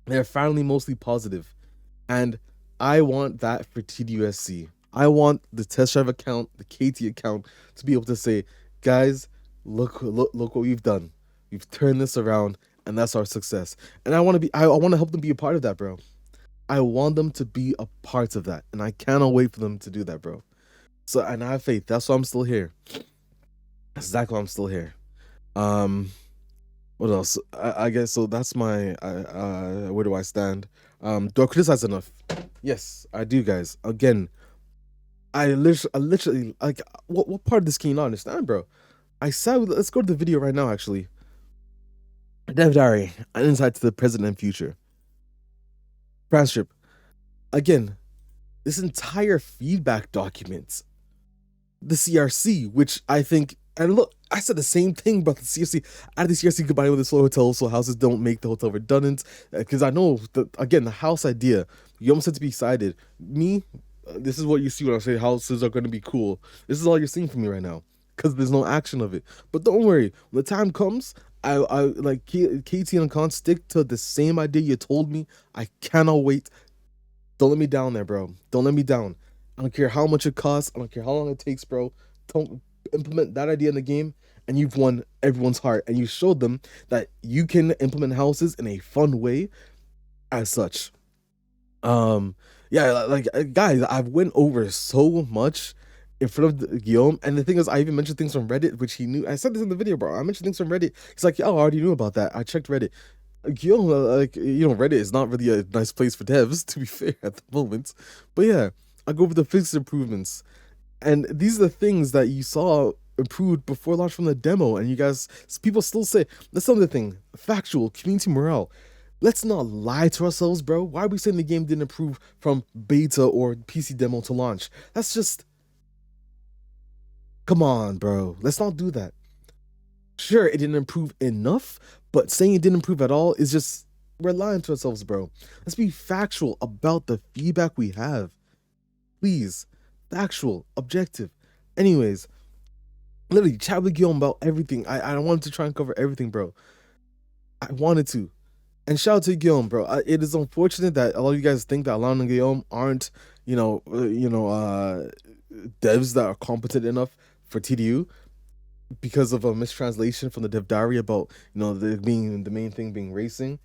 They're finally mostly positive. And I want that for TDUSC. I want the test drive account, the KT account, to be able to say, guys, look what we've done. We've turned this around, and that's our success. And I want to help them be a part of that, bro. I want them to be a part of that, and I cannot wait for them to do that, bro. So, and I have faith. That's why I'm still here. That's exactly why I'm still here. What else? I guess so. That's my where do I stand? Do I criticize enough? Yes, I do, guys. Again, I literally like what part of this can you not understand, bro? I said let's go to the video right now. Actually, Dev Diary, an insight to the present and future. Transcript. Again, this entire feedback document, the CRC, which I think, and look, I said the same thing about the CRC. Out of the CRC combined with the slow hotel, so houses don't make the hotel redundant. Because I know that, again, the house idea, you almost have to be excited. Me, this is what you see when I say houses are going to be cool. This is all you're seeing from me right now, because there's no action of it. But don't worry, when the time comes, I like KT and Khan, stick to the same idea you told me. I cannot wait. Don't let me down there, bro. Don't let me down. I don't care how much it costs. I don't care how long it takes, bro. Don't implement that idea in the game, and you've won everyone's heart. And you showed them that you can implement houses in a fun way as such. Yeah, like guys, I've went over so much in front of Guillaume, and the thing is, I even mentioned things from Reddit, which he knew. I said this in the video, bro. I mentioned things from Reddit. He's like, "Oh, I already knew about that. I checked Reddit." Guillaume, like, you know, Reddit is not really a nice place for devs, to be fair, at the moment. But yeah, I go over the fixed improvements, and these are the things that you saw improved before launch from the demo. And you guys, people still say that's another thing. Factual community morale. Let's not lie to ourselves, bro. Why are we saying the game didn't improve from beta or PC demo to launch? That's just, come on, bro. Let's not do that. Sure, it didn't improve enough, but saying it didn't improve at all is just, we're lying to ourselves, bro. Let's be factual about the feedback we have. Please. Factual, objective. Anyways, literally chat with Guillaume about everything. I wanted to try and cover everything, bro. I wanted to. And shout out to Guillaume, bro. It is unfortunate that a lot of you guys think that Alon and Guillaume aren't, devs that are competent enough for TDU because of a mistranslation from the dev diary about, the main thing being racing,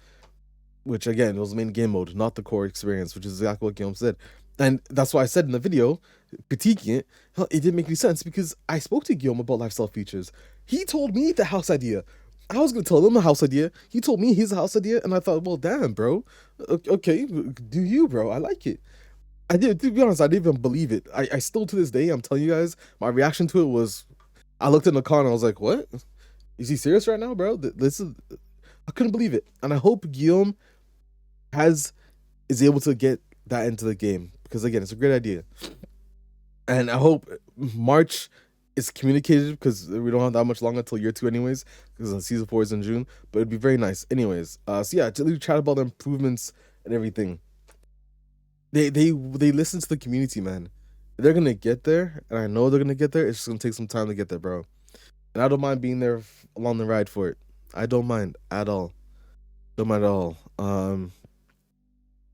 which again, it was the main game mode, not the core experience, which is exactly what Guillaume said. And that's why I said in the video, critiquing it, it didn't make any sense because I spoke to Guillaume about lifestyle features. He told me the house idea. I was gonna tell him a house idea. He told me his house idea, and I thought, well, damn, bro. Okay, do you, bro? I like it. I did. To be honest, I didn't even believe it. I still to this day, I'm telling you guys, my reaction to it was, I looked in the car and I was like, what? Is he serious right now, bro? This is, I couldn't believe it, and I hope Guillaume is able to get that into the game, because again, it's a great idea, and I hope March is communicated, because we don't have that much longer until year 2 anyways, because season 4 is in June. But it'd be very nice anyways. So yeah, to chat about the improvements and everything. They listen to the community, man. They're gonna get there, and I know they're gonna get there. It's just gonna take some time to get there, bro. And I don't mind being there along the ride for it. I don't mind at all. Don't mind at all. I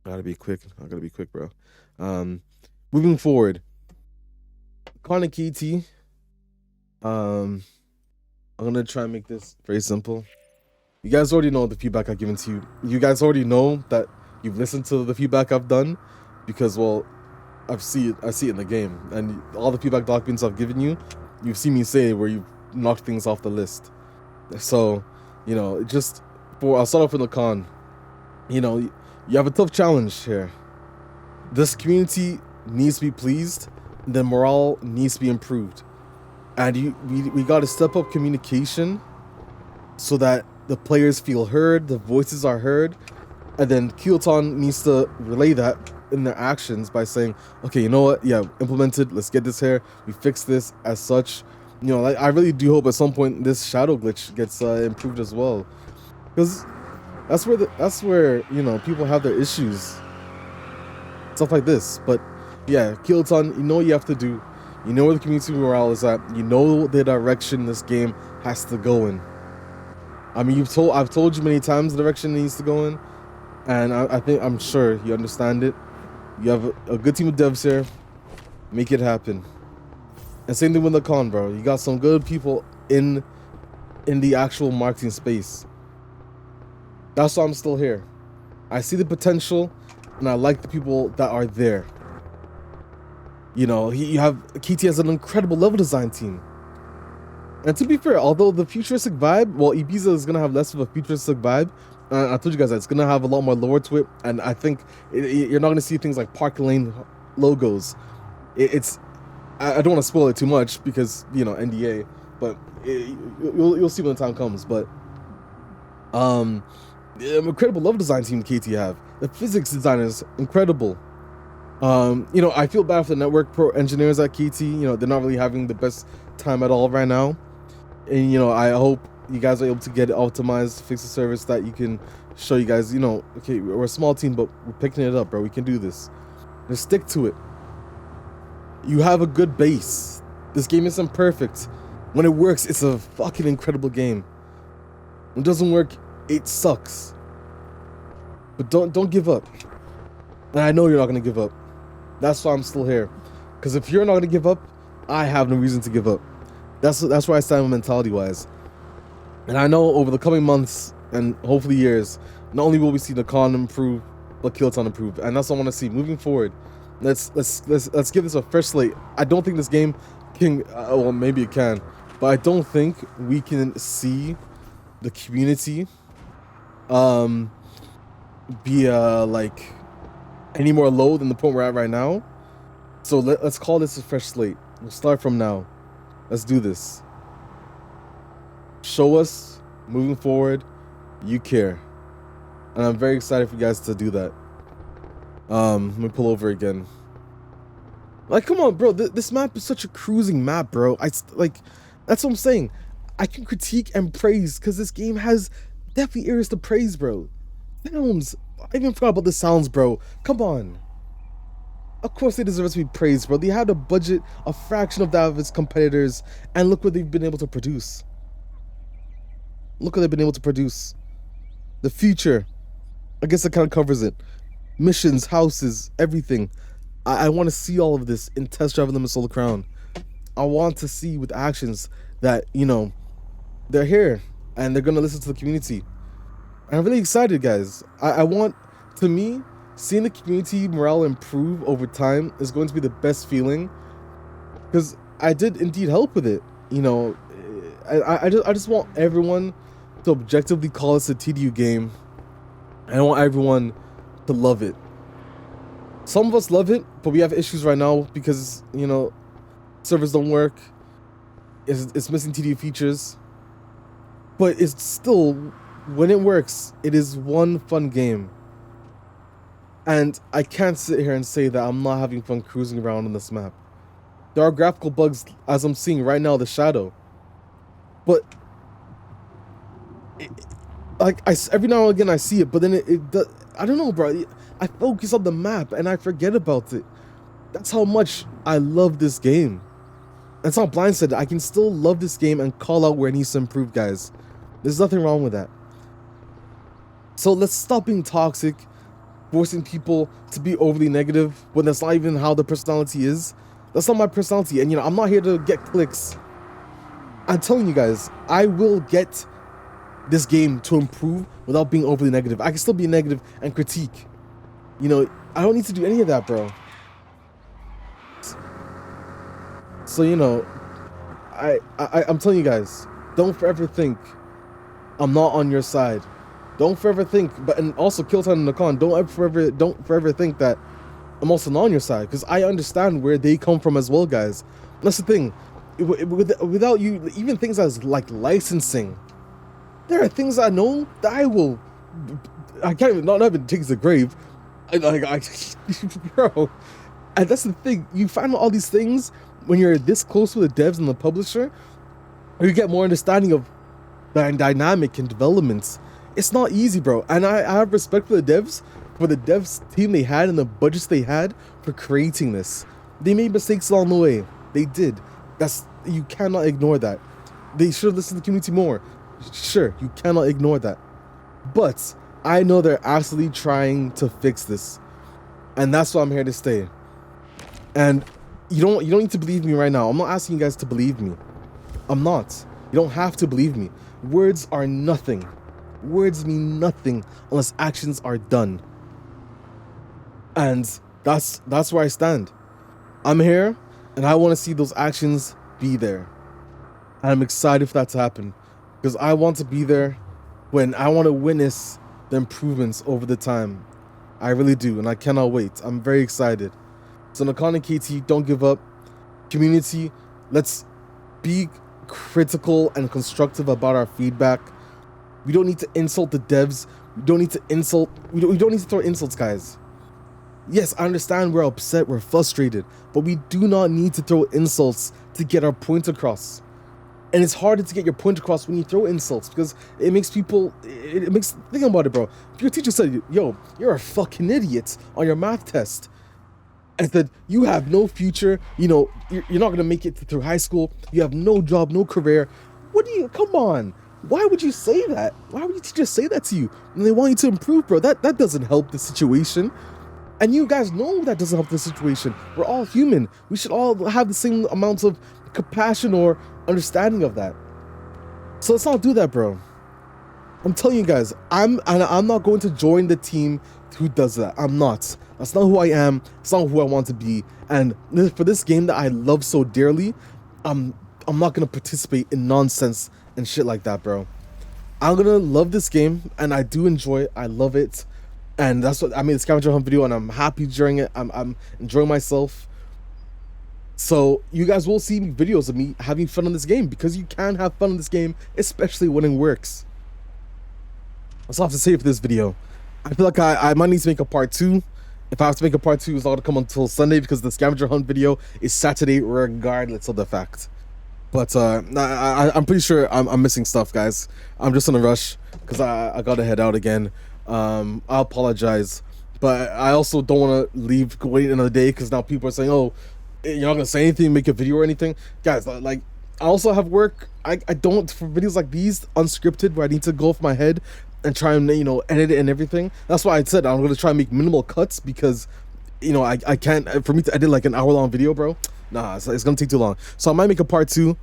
gotta be quick. I gotta be quick, bro. Moving forward, Connor KT. I'm gonna try and make this very simple. You guys already know the feedback I've given to you. You guys already know that you've listened to the feedback I've done, because, well, I see it in the game, and all the feedback documents I've given you, you've seen me say where you've knocked things off the list. So, you know, I'll start off with the con. You know, you have a tough challenge here. This community needs to be pleased, and the morale needs to be improved. And we got to step up communication so that the players feel heard, the voices are heard, and then Keelton needs to relay that in their actions by saying, okay, you know what, yeah, implemented, let's get this here, we fix this as such. You know, I really do hope at some point this shadow glitch gets improved as well, because that's where you know, people have their issues, stuff like this. But yeah, Keelton, you know what you have to do. You know where the community morale is at. You know the direction this game has to go in. I mean, I've told you many times the direction it needs to go in, and I'm sure you understand it. You have a good team of devs here. Make it happen. And same thing with the con, bro. You got some good people in the actual marketing space. That's why I'm still here. I see the potential, and I like the people that are there. You know, you have KT has an incredible level design team. And to be fair, although the futuristic vibe, well, Ibiza is gonna have less of a futuristic vibe. I told you guys that it's gonna have a lot more lore to it, and I think you're not gonna see things like Park Lane logos. I don't want to spoil it too much because, you know, NDA, but you'll see when the time comes. But incredible level design team KT have. The physics design is incredible. You know, I feel bad for the network pro engineers at KT. You know, they're not really having the best time at all right now. And, you know, I hope you guys are able to get it optimized, fix the service that you can show you guys, you know, okay, we're a small team, but we're picking it up, bro. We can do this. Just stick to it. You have a good base. This game isn't perfect. When it works, it's a fucking incredible game. When it doesn't work, it sucks. But don't give up. And I know you're not gonna give up. That's why I'm still here. Because if you're not gonna give up, I have no reason to give up. That's where I stand mentality-wise. And I know over the coming months and hopefully years, not only will we see the con improve, but Killton improve, and that's what I want to see moving forward. Let's give this a fresh slate. I don't think this game can. Well, maybe it can, but I don't think we can see the community be like any more low than the point we're at right now. So let's call this a fresh slate. We'll start from now. Let's do this. Show us moving forward you care, and I'm very excited for you guys to do that. Let me pull over again. Like, come on, bro. This map is such a cruising map, bro. Like, that's what I'm saying. I can critique and praise because this game has definitely areas to praise, bro. Sounds. I even forgot about the sounds, bro. Come on. Of course they deserve to be praised, bro. They had a budget a fraction of that of its competitors, and look what they've been able to produce. Look what they've been able to produce. The future, I guess that kind of covers it. Missions, houses, everything. I want to see all of this in Test Drive Unlimited Solar Crown. I want to see with actions that, you know, they're here and they're going to listen to the community. I'm really excited, guys. I want, to me, seeing the community morale improve over time is going to be the best feeling, because I did indeed help with it. You know, I just want everyone to objectively call this a TDU game. I don't want everyone to love it. Some of us love it, but we have issues right now because, you know, servers don't work. It's missing TDU features. But it's still, when it works, it is one fun game. And I can't sit here and say that I'm not having fun cruising around on this map. There are graphical bugs, as I'm seeing right now, the shadow. But every now and again I see it, but then I don't know, bro. I focus on the map and I forget about it. That's how much I love this game. That's how Blind said it. I can still love this game and call out where it needs to improve, guys. There's nothing wrong with that. So let's stop being toxic, forcing people to be overly negative when that's not even how their personality is. That's not my personality, and you know, I'm not here to get clicks. I'm telling you guys, I will get this game to improve without being overly negative. I can still be negative and critique. You know, I don't need to do any of that, bro. So, you know, I'm telling you guys, don't forever think I'm not on your side. Don't forever think, and also Killtime and Nakan, don't forever think that I'm also not on your side, because I understand where they come from as well, guys. That's the thing. Without you, even things as like licensing, there are things I know that I can't even, not even take to the grave. Bro, and that's the thing. You find out all these things when you're this close with the devs and the publisher, or you get more understanding of the dynamic and developments. It's not easy, bro. And I have respect for the devs team they had and the budgets they had for creating this. They made mistakes along the way. They did. You cannot ignore that. They should have listened to the community more. Sure, you cannot ignore that. But I know they're actually trying to fix this. And that's why I'm here to stay. And you don't need to believe me right now. I'm not asking you guys to believe me. I'm not. You don't have to believe me. Words are nothing. Words mean nothing unless actions are done. And that's where I stand. I'm here and I want to see those actions be there. And I'm excited for that to happen, because I want to be there when I want to witness the improvements over the time. I really do, and I cannot wait. I'm very excited. So Nakan and KT, don't give up. Community, let's be critical and constructive about our feedback. We don't need to insult the devs. We don't need to throw insults, guys. Yes, I understand we're upset, we're frustrated, but we do not need to throw insults to get our point across. And it's harder to get your point across when you throw insults, because it makes people, think about it, bro. If your teacher said, yo, you're a fucking idiot on your math test, and said, you have no future, you know, you're not going to make it through high school, you have no job, no career, come on. Why would you say that? Why would your teacher say that to you? And they want you to improve, bro. That doesn't help the situation. And you guys know that doesn't help the situation. We're all human. We should all have the same amounts of compassion or understanding of that. So let's not do that, bro. I'm telling you guys, I'm not going to join the team who does that. I'm not. That's not who I am. It's not who I want to be. And for this game that I love so dearly, I'm not gonna participate in nonsense and shit like that, bro. I'm gonna love this game, and I do enjoy it. I love it. And that's what I made the scavenger hunt video, and I'm happy during it. I'm enjoying myself. So you guys will see videos of me having fun on this game, because you can have fun in this game, especially when it works. That's all I have to say for this video. I feel like I might need to make a part 2. If I have to make a part 2, it's not gonna come until Sunday, because the scavenger hunt video is Saturday regardless of the fact. But I'm pretty sure I'm missing stuff, guys. I'm just in a rush because I gotta head out again. I apologize, but I also don't want to leave waiting another day, because now people are saying, oh, you're not gonna say anything, make a video or anything. Guys, like, I also have work. I don't, for videos like these, unscripted, where I need to go off my head and try and, you know, edit it and everything. That's why I said I'm gonna try and make minimal cuts, because, you know, I can't, for me to edit like an hour-long video, bro, nah, it's gonna take too long. So I might make a part 2.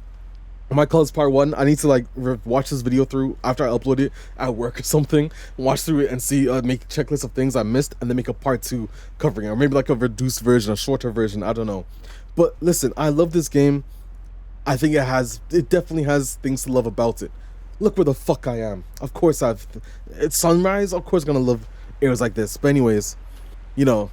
I might call this part 1. I need to like watch this video through after I upload it at work or something, watch through it and see, make a checklist of things I missed, and then make a part 2 covering it, or maybe like a reduced version, a shorter version, I don't know. But listen, I love this game. I think it definitely has things to love about it. Look where the fuck I am. Of course it's sunrise. Of course, gonna love areas like this. But anyways, you know,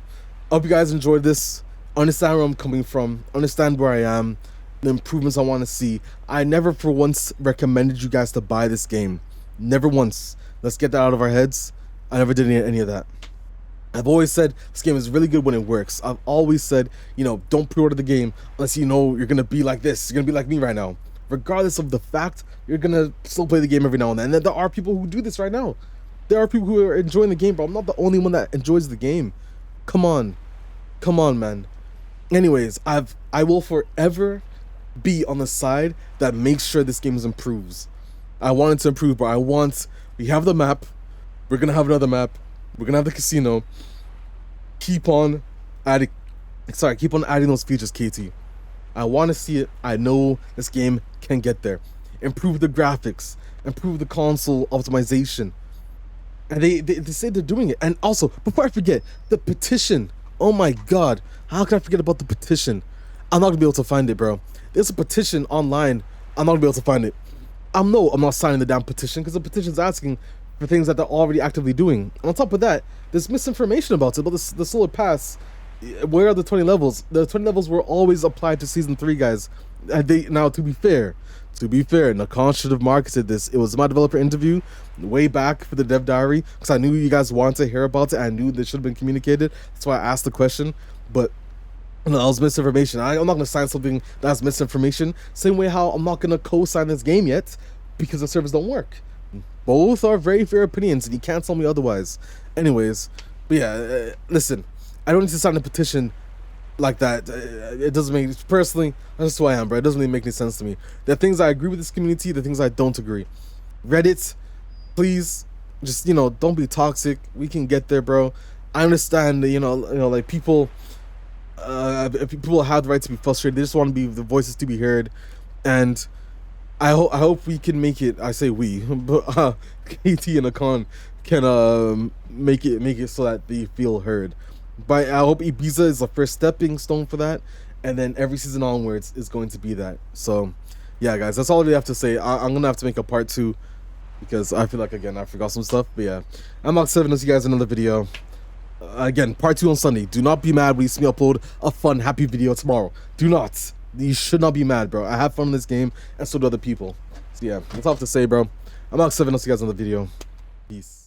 I hope you guys enjoyed this. Understand where I'm coming from. Understand where I am. The improvements I want to see. I never for once recommended you guys to buy this game. Never once. Let's get that out of our heads. I never did any of that. I've always said this game is really good when it works. I've always said, you know, don't pre-order the game unless you know you're gonna be like this. You're gonna be like me right now. Regardless of the fact, you're gonna still play the game every now and then. And there are people who do this right now. There are people who are enjoying the game, but I'm not the only one that enjoys the game. Come on, man. Anyways, I will forever be on the side that makes sure this game improves. I want it to improve, but we have the map. We're gonna have another map. We're gonna have the casino. Keep on adding those features, KT. I want to see it. I know this game can get there. Improve the graphics. Improve the console optimization. And they say they're doing it. And also, before I forget, the petition. Oh my god. How can I forget about the petition? I'm not gonna be able to find it, bro. There's a petition online. I'm not gonna be able to find it. I'm not signing the damn petition because the petition's asking for things that they're already actively doing. And on top of that, there's misinformation about it, about the solar pass. Where are the 20 levels? The 20 levels were always applied to season 3, guys. Now, to be fair, Nakan should have marketed this. It was my developer interview way back for the dev diary because I knew you guys wanted to hear about it. I knew this should have been communicated. That's why I asked the question. But no, that was misinformation. I'm not going to sign something that's misinformation. Same way how I'm not going to co-sign this game yet because the servers don't work. Both are very fair opinions, and you can't tell me otherwise. Anyways, but yeah, listen, I don't need to sign a petition like that. It doesn't make, personally, that's who I am, bro. It doesn't really make any sense to me. There are things I agree with this community, there are things I don't agree. Reddit, please, just, you know, don't be toxic. We can get there, bro. I understand that, you know, like people have the right to be frustrated. They just want to be the voices to be heard, and I hope we can make it. I say we, but KT and Akon can make it so that they feel heard. But I hope Ibiza is the first stepping stone for that, and then every season onwards is going to be that. So yeah, guys, that's all I really have to say. I'm gonna have to make a part 2 because I feel like, again, I forgot some stuff. But yeah, I'm Mox7. I'll see you guys in another video. Again, part 2 on Sunday. Do not be mad when you see me upload a fun, happy video tomorrow. Do not. You should not be mad, bro. I have fun in this game, and so do other people. So yeah, that's all I have to say, bro. I'm Mox7. I'll see you guys in the video. Peace.